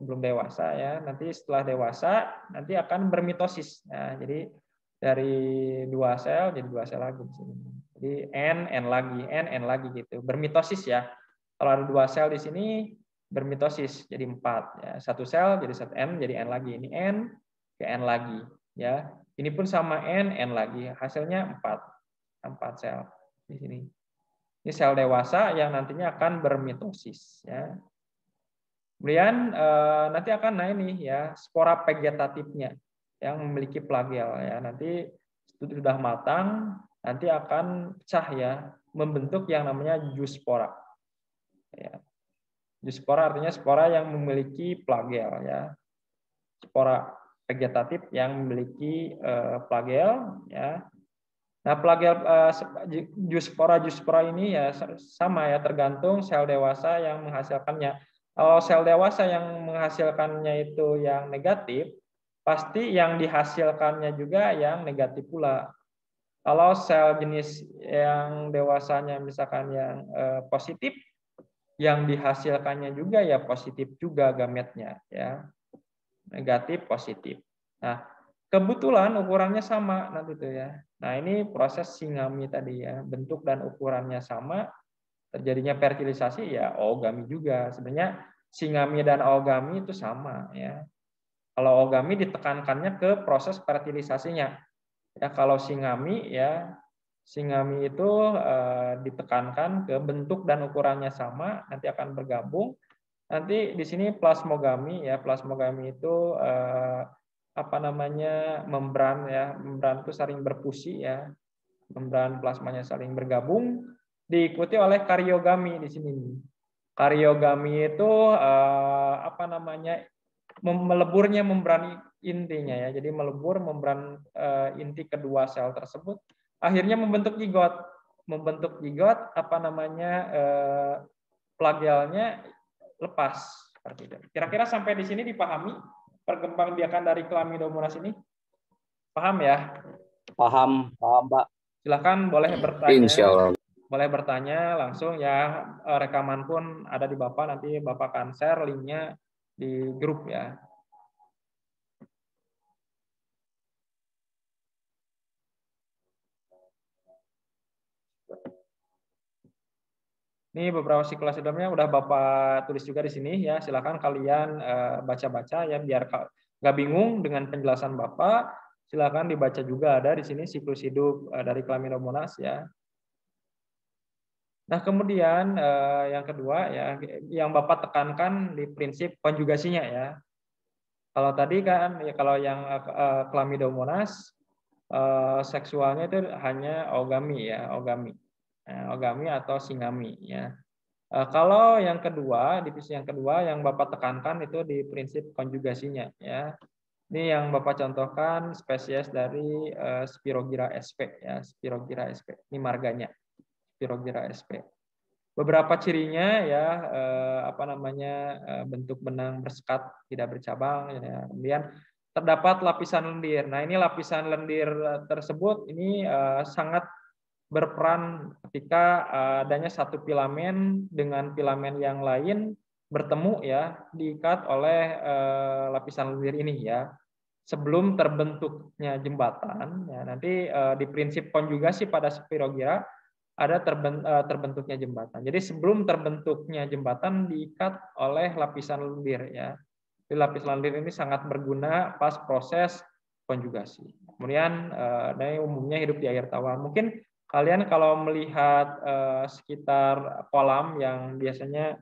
belum dewasa ya. Nanti setelah dewasa nanti akan bermitosis. Nah, jadi dari 2 sel jadi 2 sel lagi di sini. Jadi N lagi gitu. Bermitosis ya. Kalau ada 2 sel di sini bermitosis jadi 4 ya. 1 sel jadi 1 N jadi N lagi. Ini N ke N lagi ya. Ini pun sama N lagi. Hasilnya 4 sel di sini. Ini sel dewasa yang nantinya akan bermitosis ya. Kemudian nanti akan ini ya spora vegetatifnya yang memiliki flagel ya. Nanti sudah matang nanti akan pecah ya, membentuk yang namanya zoospora. Ya. Zoospora artinya spora yang memiliki flagel ya. Spora vegetatif yang memiliki flagel ya. Nah, flagel zoospora ini ya sama ya, tergantung sel dewasa yang menghasilkannya. Kalau sel dewasa yang menghasilkannya itu yang negatif, pasti yang dihasilkannya juga yang negatif pula. Kalau sel jenis yang dewasanya misalkan yang positif, yang dihasilkannya juga ya positif juga gametnya ya. Negatif positif. Nah, kebetulan ukurannya sama nanti itu ya. Nah, ini proses singami tadi ya, bentuk dan ukurannya sama. Terjadinya fertilisasi ya oogami juga. Sebenarnya singami dan oogami itu sama ya. Kalau oogami ditekankannya ke proses fertilisasinya. Ya kalau singami itu ditekankan ke bentuk dan ukurannya sama, nanti akan bergabung. Nanti di sini plasmogami ya. Plasmogami itu membran ya. Membran itu saling berfusi ya. Membran plasmanya saling bergabung. diikuti oleh kariogami di sini. Kariogami itu meleburnya membran intinya ya. Jadi melebur membran inti kedua sel tersebut akhirnya membentuk zigot. Membentuk zigot plagialnya lepas seperti itu. Kira-kira sampai di sini dipahami perkembangbiakan dari Chlamydomonas ini? Paham ya? Paham, Pak. Silakan boleh bertanya. Insya Allah. Boleh bertanya langsung ya, rekaman pun ada di Bapak, nanti Bapak akan share linknya di grup ya. Ini beberapa siklosidemnya udah Bapak tulis juga di sini ya, silakan kalian baca-baca ya biar nggak bingung dengan penjelasan Bapak. Silakan dibaca juga, ada di sini siklus hidup dari Chlamydomonas ya. Nah, kemudian yang kedua ya, yang Bapak tekankan di prinsip konjugasinya ya. Kalau tadi kan ya, kalau yang Chlamydomonas seksualnya itu hanya ogami ya, ogami. Ogami atau singami ya. Kalau yang kedua, divisi yang kedua yang Bapak tekankan itu di prinsip konjugasinya ya. Ini yang Bapak contohkan spesies dari Spirogyra sp ya, Spirogyra sp. Ini marganya. Spirogyra sp. Beberapa cirinya ya bentuk benang bersekat tidak bercabang ya. Kemudian terdapat lapisan lendir. Nah, ini lapisan lendir tersebut ini sangat berperan ketika adanya satu filamen dengan filamen yang lain bertemu ya, diikat oleh lapisan lendir ini ya. Sebelum terbentuknya jembatan ya, nanti di prinsip konjugasi pada Spirogyra ada terbentuknya jembatan. Jadi sebelum terbentuknya jembatan diikat oleh lapisan lendir ya. Jadi lapis lendir ini sangat berguna pas proses konjugasi. Kemudian ini umumnya hidup di air tawar. Mungkin kalian kalau melihat sekitar kolam yang biasanya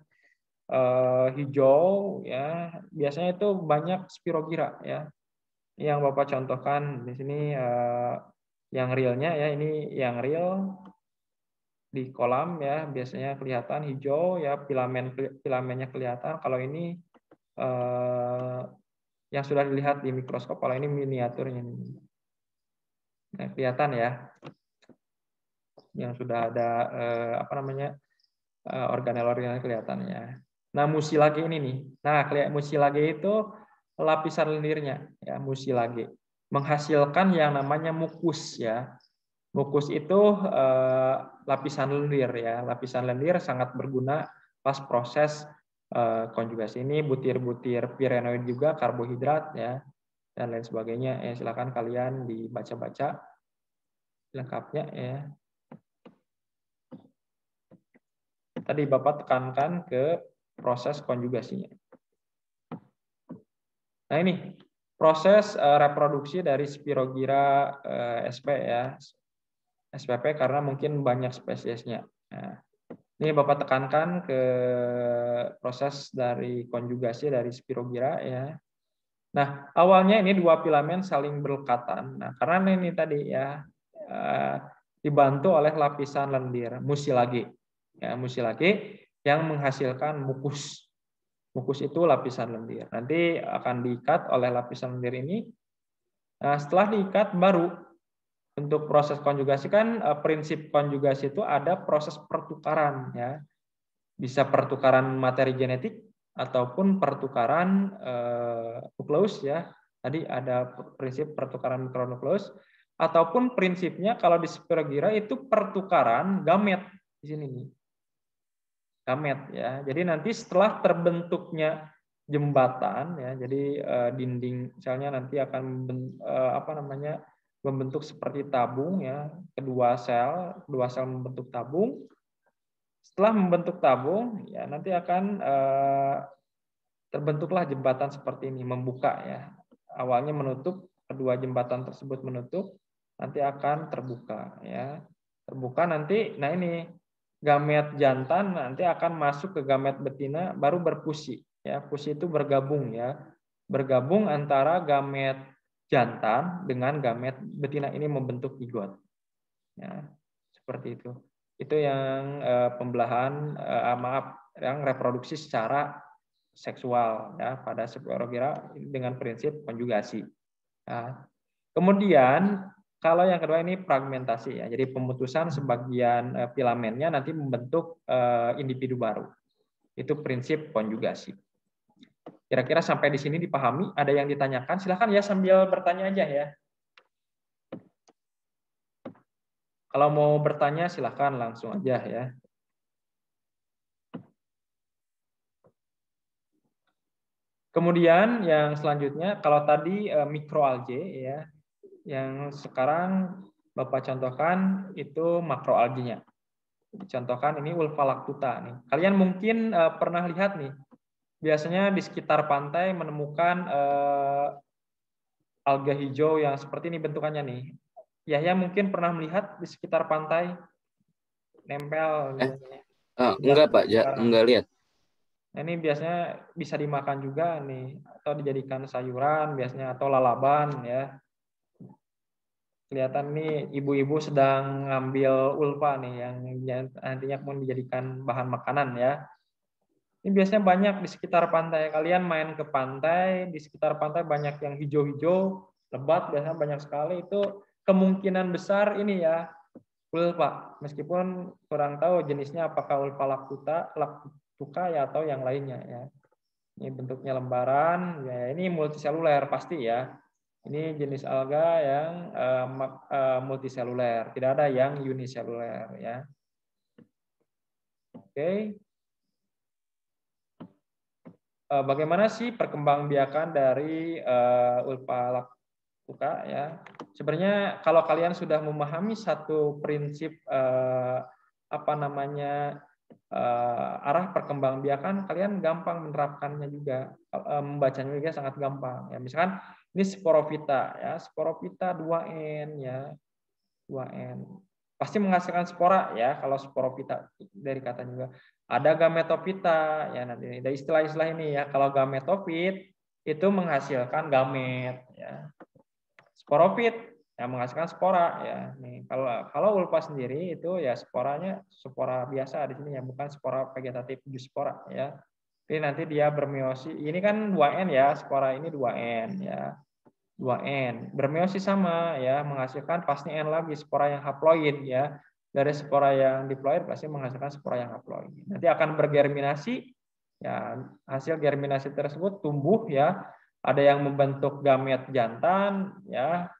hijau ya, biasanya itu banyak Spirogyra ya. Yang Bapak contohkan di sini yang realnya ya, ini yang real di kolam ya, biasanya kelihatan hijau ya, filamennya kelihatan. Kalau ini yang sudah dilihat di mikroskop, kalau ini miniaturnya ini. Nah, kelihatan ya, yang sudah ada organel-organel kelihatan ya. Nah, mucilage ini nih. Nah, mucilage itu lapisan lendirnya ya, mucilage menghasilkan yang namanya mukus ya. Mukus itu lapisan lendir ya. Lapisan lendir sangat berguna pas proses konjugasi. Ini butir-butir pirenoid juga, karbohidrat ya, dan lain sebagainya. Ya, silakan kalian dibaca-baca lengkapnya ya. Tadi Bapak tekankan ke proses konjugasinya. Nah, ini proses reproduksi dari Spirogyra sp ya. SPP karena mungkin banyak spesiesnya. Nah, ini Bapak tekankan ke proses dari konjugasi dari Spirogyra ya. Nah, awalnya ini dua filamen saling berlekatan. Nah, karena ini tadi ya dibantu oleh lapisan lendir mucilage. Ya, mucilage yang menghasilkan mukus. Mukus itu lapisan lendir. Nanti akan diikat oleh lapisan lendir ini. Nah, setelah diikat baru untuk proses konjugasi kan prinsip konjugasi itu ada proses pertukaran ya. Bisa pertukaran materi genetik ataupun pertukaran nukleus ya. Tadi ada prinsip pertukaran mikronukleus ataupun prinsipnya kalau di Spirogyra itu pertukaran gamet di sini nih. Gamet ya. Jadi nanti setelah terbentuknya jembatan ya, jadi dinding misalnya nanti akan membentuk seperti tabung ya, kedua sel membentuk tabung. Setelah membentuk tabung ya nanti akan terbentuklah jembatan seperti ini, membuka ya. Awalnya menutup, kedua jembatan tersebut menutup, nanti akan terbuka ya. Terbuka nanti, nah ini gamet jantan nanti akan masuk ke gamet betina baru berfusi ya. Fusi itu bergabung ya. Bergabung antara gamet jantan dengan gamet betina ini membentuk zigot. Ya, seperti itu. Itu yang pembelahan yang reproduksi secara seksual ya pada Spirogyra dengan prinsip konjugasi. Nah, kemudian kalau yang kedua ini fragmentasi ya. Jadi pemutusan sebagian filamennya nanti membentuk individu baru. Itu prinsip konjugasi. Kira-kira sampai di sini dipahami? Ada yang ditanyakan? Silakan ya sambil bertanya aja ya. Kalau mau bertanya silahkan langsung aja ya. Kemudian yang selanjutnya kalau tadi mikroalgae ya, yang sekarang Bapak contohkan itu makroalginya. Contohkan ini Ulva lactuta nih. Kalian mungkin pernah lihat nih, biasanya di sekitar pantai menemukan alga hijau yang seperti ini bentukannya nih. Yahya mungkin pernah melihat di sekitar pantai nempel. Enggak Pak, enggak lihat. Nah, ini biasanya bisa dimakan juga nih, atau dijadikan sayuran biasanya, atau lalaban ya. Kelihatan nih ibu-ibu sedang ngambil ulva nih yang nantinya pun dijadikan bahan makanan ya. Ini biasanya banyak di sekitar pantai. Kalian main ke pantai, di sekitar pantai banyak yang hijau-hijau, lebat biasanya banyak sekali. Itu kemungkinan besar ini ya ulva. Meskipun kurang tahu jenisnya apakah ulva lactuta ya atau yang lainnya ya. Ini bentuknya lembaran, ya ini multiseluler pasti ya. Ini jenis alga yang multiseluler, tidak ada yang uniseluler ya. Oke. Bagaimana sih perkembangbiakan dari ulva lactuta ya? Sebenarnya kalau kalian sudah memahami satu prinsip arah perkembangbiakan, kalian gampang menerapkannya juga, membacanya juga sangat gampang. Ya, misalkan ini sporophyta ya, sporophyta 2N ya, 2N pasti menghasilkan spora ya. Kalau sporophyta dari kata juga ada gametophyta ya, nanti ada istilah-istilah ini ya. Kalau gametofit itu menghasilkan gamet ya, sporophyt yang menghasilkan spora ya. Nih, kalau ulva sendiri itu ya sporanya spora biasa di sini ya, bukan spora vegetatif zoospora ya. Jadi nanti dia bermeiosis. Ini kan 2N ya, spora ini 2N ya. 2N. Bermeiosis sama ya, menghasilkan pasti N lagi spora yang haploid ya. Dari spora yang diploid pasti menghasilkan spora yang haploid. Nanti akan bergerminasi ya, hasil germinasi tersebut tumbuh ya. Ada yang membentuk gamet jantan ya,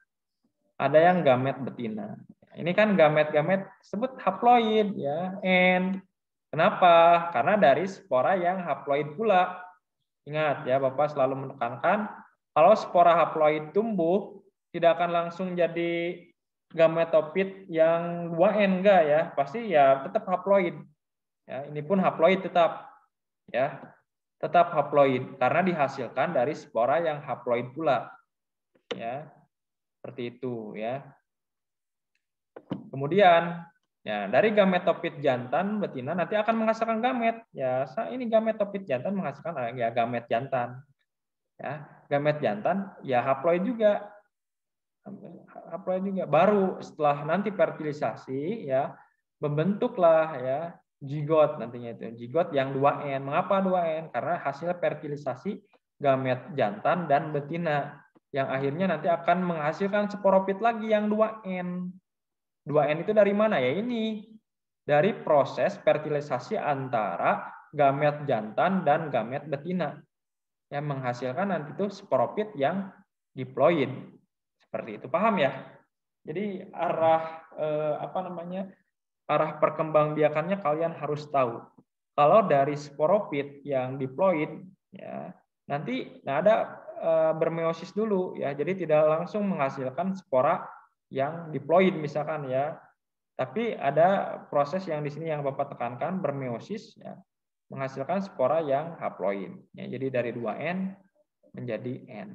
ada yang gamet betina. Ini kan gamet-gamet sebut haploid ya, N. Kenapa? Karena dari spora yang haploid pula. Ingat ya, Bapak selalu menekankan kalau spora haploid tumbuh tidak akan langsung jadi gametofit yang 2N enggak ya, pasti ya tetap haploid. Ya, ini pun haploid tetap ya. Tetap haploid karena dihasilkan dari spora yang haploid pula. Ya. Seperti itu ya. Kemudian ya dari gametofit jantan betina nanti akan menghasilkan gamet. Ya, ini gametofit jantan menghasilkan ya gamet jantan. Ya, gamet jantan ya haploid juga. Haploid juga. Baru setelah nanti fertilisasi ya membentuklah ya zigot nantinya itu. Zigot yang 2N. Mengapa 2N? Karena hasil fertilisasi gamet jantan dan betina yang akhirnya nanti akan menghasilkan sporophyt lagi yang 2N. 2N itu dari mana ya? Ini dari proses fertilisasi antara gamet jantan dan gamet betina yang menghasilkan nanti itu sporophyt yang diploid. Seperti itu. Paham ya? Jadi arah arah perkembangbiakannya kalian harus tahu. Kalau dari sporophyt yang diploid ya, nanti ada bermeiosis dulu ya. Jadi tidak langsung menghasilkan spora yang diploid misalkan ya. Tapi ada proses yang di sini yang Bapak tekankan bermeiosis ya, menghasilkan spora yang haploid. Ya, jadi dari 2N menjadi N.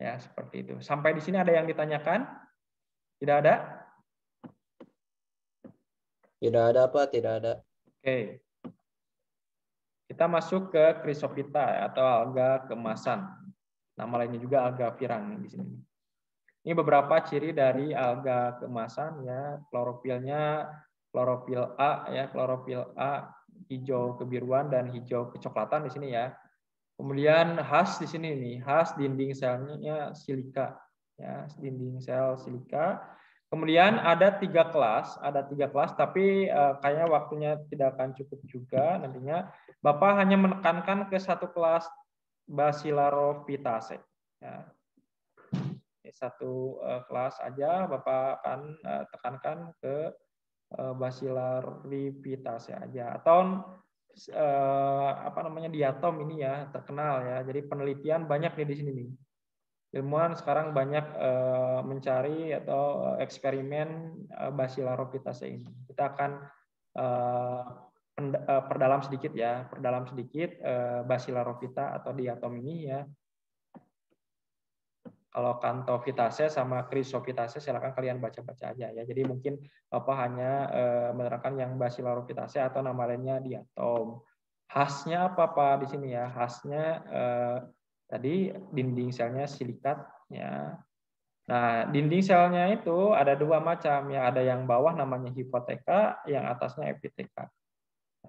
Ya, seperti itu. Sampai di sini ada yang ditanyakan? Tidak ada? Tidak ada, Pak, tidak ada. Oke. Kita masuk ke Chrysophyta atau alga keemasan. Nama lainnya juga alga firang di sini. Ini beberapa ciri dari alga keemasan ya, klorofilnya klorofil A ya, klorofil A hijau kebiruan dan hijau kecoklatan di sini ya. Kemudian khas di sini nih, khas dinding selnya silika ya, dinding sel silika. Kemudian ada 3 kelas, tapi kayaknya waktunya tidak akan cukup juga nantinya. Bapak hanya menekankan ke satu kelas Bacillarofitase ya. Satu kelas aja Bapak akan tekankan ke Bacillarofitase aja, atau apa namanya diatom ini ya, terkenal ya. Jadi penelitian banyak nih di sini nih. Ilmuwan sekarang banyak mencari atau eksperimen Bacillarofitase ini. Kita akan perdalam sedikit Bacillarofita atau diatom ini ya. Kalau Xanthophytase sama Chrysophytase silakan kalian baca-baca aja ya. Jadi mungkin Bapak hanya menerangkan yang Bacillarofitase atau nama lainnya diatom. Khasnya apa Pak di sini ya? Khasnya tadi dinding selnya silikat ya. Nah, dinding selnya itu ada 2 macam ya. Ada yang bawah namanya hipoteka, yang atasnya epiteka.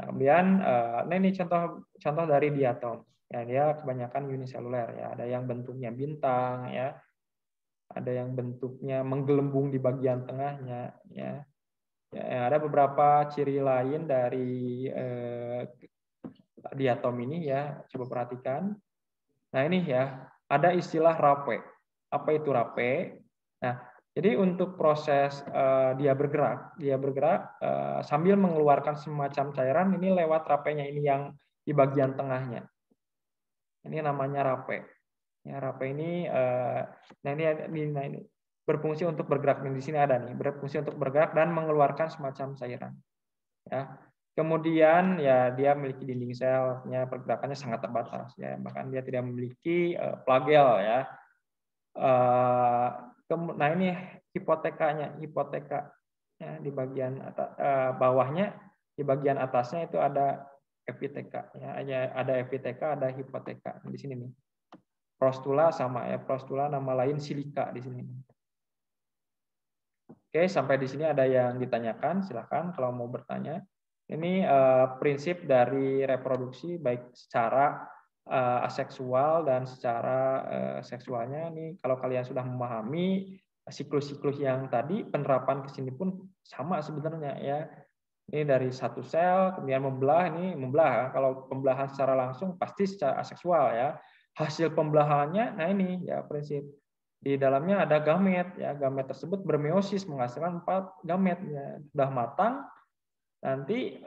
Nah, kemudian ini contoh dari diatom. Ya, dia kebanyakan uniseluler ya. Ada yang bentuknya bintang ya. Ada yang bentuknya menggelembung di bagian tengahnya ya. Ya, ada beberapa ciri lain dari diatom ini ya. Coba perhatikan. Nah, ini ya, ada istilah rape. Apa itu rape? Nah, jadi untuk proses dia bergerak sambil mengeluarkan semacam cairan ini lewat rapenya ini yang di bagian tengahnya. Ini namanya rape. Ya, rape ini, nah ini berfungsi untuk bergerak. Di sini ada nih, berfungsi untuk bergerak dan mengeluarkan semacam cairan. Ya. Kemudian ya dia memiliki dinding selnya, pergerakannya sangat terbatas. Ya, bahkan dia tidak memiliki flagel ya. Nah ini hipoteka ya, di bagian atas, bawahnya, di bagian atasnya itu ada epiteka ya, ada epiteka, ada hipoteka di sini nih. Prostula sama ya, prostula nama lain silika di sini. Oke, sampai di sini ada yang ditanyakan, silakan kalau mau bertanya. Ini prinsip dari reproduksi baik secara aseksual dan secara seksualnya. Ini kalau kalian sudah memahami siklus-siklus yang tadi, penerapan ke sini pun sama sebenarnya ya. Ini dari satu sel, kemudian membelah. Kalau pembelahan secara langsung pasti secara aseksual ya. Hasil pembelahannya, nah ini ya prinsip. Di dalamnya ada gamet ya. Gamet tersebut bermeiosis menghasilkan 4 gamet ya. Sudah matang, nanti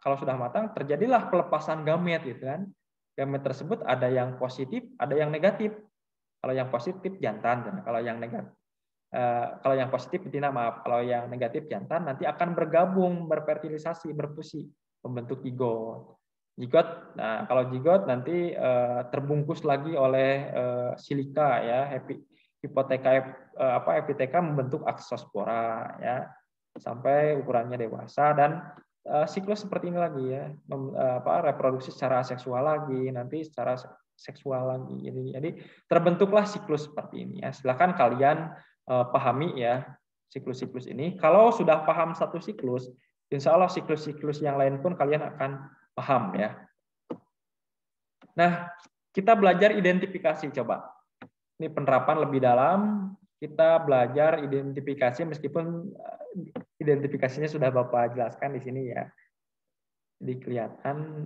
kalau sudah matang terjadilah pelepasan gamet gitu kan. Gamet tersebut ada yang positif, ada yang negatif. Kalau yang positif jantan, kalau yang negatif kalau yang positif betina, maaf, kalau yang negatif jantan nanti akan bergabung, berfertilisasi, berfusi, membentuk zigot. Nah kalau zigot nanti terbungkus lagi oleh silika ya, epiteka membentuk aksospora ya, sampai ukurannya dewasa dan siklus seperti ini lagi ya, reproduksi secara seksual lagi, nanti secara seksual lagi. Jadi terbentuklah siklus seperti ini ya. Silakan kalian pahami ya siklus-siklus ini. Kalau sudah paham satu siklus, insya Allah siklus-siklus yang lain pun kalian akan paham ya. Nah, kita belajar identifikasi coba. Ini penerapan lebih dalam. Kita belajar identifikasi meskipun identifikasinya sudah Bapak jelaskan di sini ya. Jadi kelihatan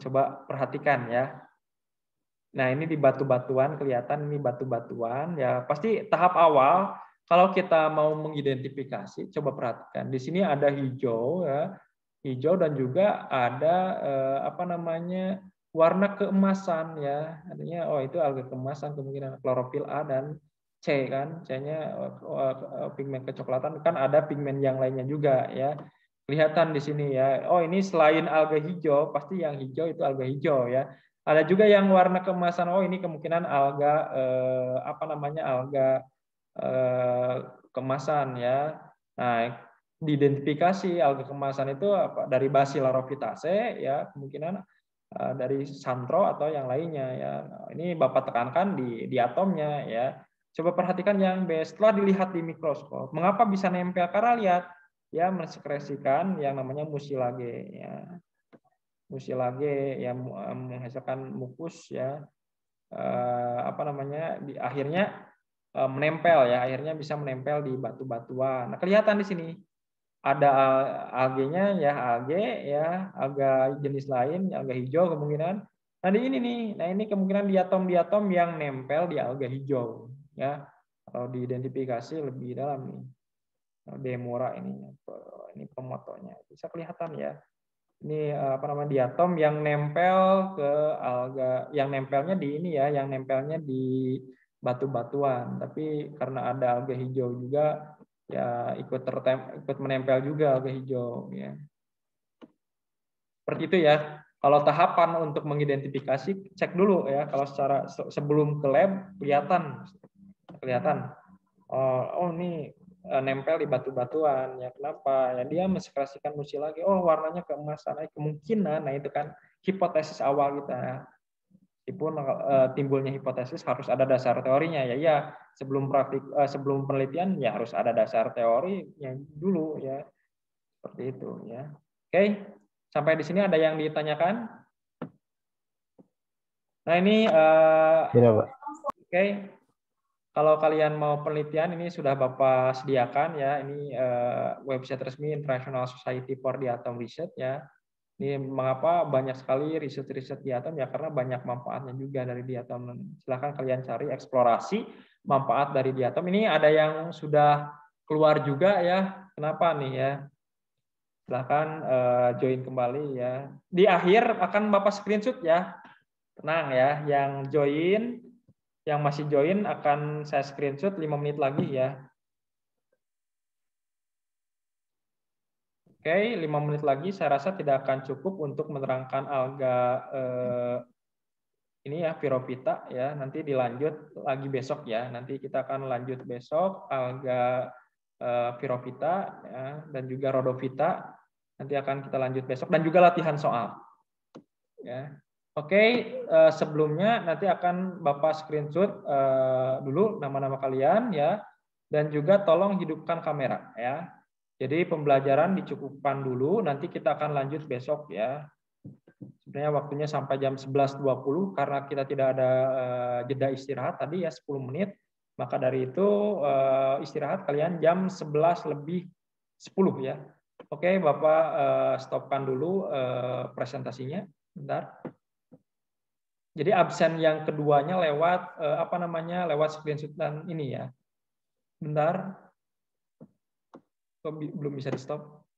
coba perhatikan ya. Nah, ini di batu-batuan kelihatan ini batu-batuan ya. Pasti tahap awal kalau kita mau mengidentifikasi, coba perhatikan. Di sini ada hijau ya. Hijau dan juga ada warna keemasan ya. Artinya itu alga keemasan, kemungkinan klorofil A dan C kan. C-nya pigmen kecoklatan, kan ada pigmen yang lainnya juga ya. Kelihatan di sini ya. Oh, ini selain alga hijau, pasti yang hijau itu alga hijau ya. Ada juga yang warna keemasan. Oh, ini kemungkinan alga alga kemasan ya. Nah, diidentifikasi alga kemasan itu dari Bacillarofitase ya, kemungkinan dari Xanthro atau yang lainnya ya. Ini Bapak tekankan di atomnya ya. Coba perhatikan yang B. Setelah dilihat di mikroskop, mengapa bisa nempel? Karena lihat ya mensekresikan yang namanya musilage ya. Musilage yang menghasilkan mukus ya, akhirnya menempel ya, akhirnya bisa menempel di batu-batuan. Nah, kelihatan di sini ada algenya ya, alga jenis lain, alga hijau kemungkinan. Nah, ini nih, ini kemungkinan diatom yang nempel di alga hijau ya. Kalau diidentifikasi lebih dalam nih, Demora ini pemotonya bisa kelihatan ya. Ini diatom yang nempel ke alga, yang nempelnya di ini ya, yang nempelnya di batu-batuan. Tapi karena ada alga hijau juga, ya ikut menempel juga alga hijau ya. Seperti itu ya. Kalau tahapan untuk mengidentifikasi, cek dulu ya. Kalau secara sebelum ke lab kelihatan. Oh ini nempel di batu-batuan ya, kenapa ya, dia mensekresikan musilage, oh warnanya keemasan, kemungkinan. Nah itu kan hipotesis awal kita. Meskipun timbulnya hipotesis harus ada dasar teorinya ya, sebelum sebelum penelitian ya harus ada dasar teorinya dulu ya, seperti itu ya. Oke, sampai di sini ada yang ditanyakan? Nah ini Tidak, Pak. Oke. Kalau kalian mau penelitian, ini sudah Bapak sediakan ya. Ini website resmi International Society for the Atom Research ya. Ini mengapa banyak sekali riset-riset di atom ya, karena banyak manfaatnya juga dari di atom. Silahkan kalian cari eksplorasi manfaat dari di atom. Ini ada yang sudah keluar juga ya. Kenapa nih ya? Silahkan join kembali ya. Di akhir akan Bapak screenshot ya. Tenang ya, yang join. Yang masih join akan saya screenshot 5 menit lagi ya. Oke, 5 menit lagi saya rasa tidak akan cukup untuk menerangkan alga ini ya, Pyrrhophyta ya. Nanti dilanjut lagi besok ya. Nanti kita akan lanjut besok alga Pyrrhophyta ya, dan juga Rhodophyta. Nanti akan kita lanjut besok dan juga latihan soal. Ya. Oke, sebelumnya nanti akan Bapak screenshot dulu nama-nama kalian ya, dan juga tolong hidupkan kamera ya. Jadi pembelajaran dicukupkan dulu, nanti kita akan lanjut besok ya. Sebenarnya waktunya sampai jam 11.20 karena kita tidak ada jeda istirahat tadi ya 10 menit. Maka dari itu istirahat kalian jam 11 lebih 10 ya. Oke, Bapak stopkan dulu presentasinya. Bentar. Jadi absen yang keduanya lewat lewat screenshot dan ini ya. Bentar. Belum bisa di stop.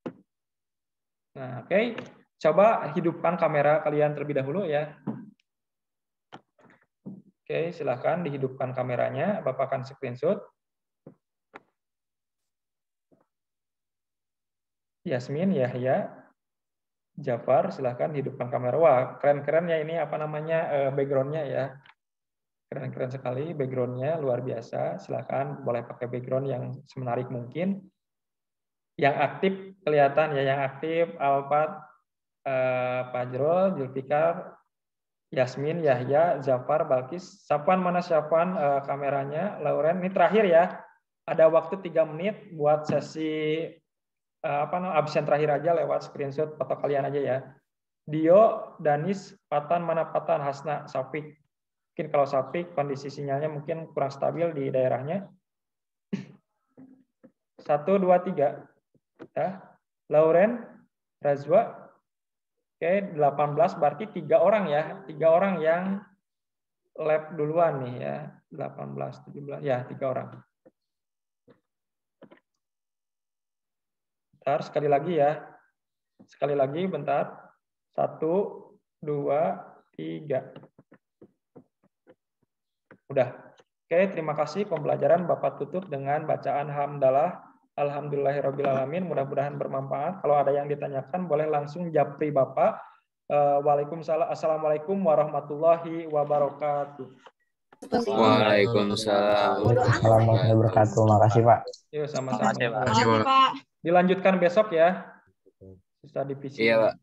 Nah, oke. Coba hidupkan kamera kalian terlebih dahulu ya. Oke, silahkan dihidupkan kameranya. Bapak akan screenshot. Yasmin, Yahya, Jafar, silahkan hidupkan kamera. Wah, keren-keren ya ini background-nya ya. Keren-keren sekali background-nya, luar biasa. Silahkan boleh pakai background yang semenarik mungkin. Yang aktif kelihatan ya, yang aktif Alfat, Fajrul, Zulfikar, Yasmin, Yahya, Jafar, Balkis. Safwan, mana Safwan kameranya? Lauren, ini terakhir ya. Ada waktu 3 menit buat sesi absen terakhir aja lewat screenshot foto kalian aja ya. Dio, Danis, Patan, mana Patan, Hasna, Safik. Mungkin kalau Safik kondisi sinyalnya mungkin kurang stabil di daerahnya. 1, 2, 3. Ya. Lauren, Razwa. Oke, 18 berarti 3 orang ya. 3 orang yang lab duluan nih ya. 18, 17, ya 3 orang. Bentar, sekali lagi ya. Sekali lagi, bentar. 1, 2, 3. Udah. Oke, terima kasih. Pembelajaran Bapak tutup dengan bacaan hamdalah. Alhamdulillahirrabbilalamin. Mudah-mudahan bermanfaat. Kalau ada yang ditanyakan, boleh langsung japri Bapak. Waalaikumsalam. Assalamualaikum warahmatullahi wabarakatuh. Waalaikumsalam warahmatullahi wabarakatuh. Makasih, Pak. Yuk, sama-sama. Makasih, Pak. Dilanjutkan besok ya. Bisa divisi. Iya, Pak.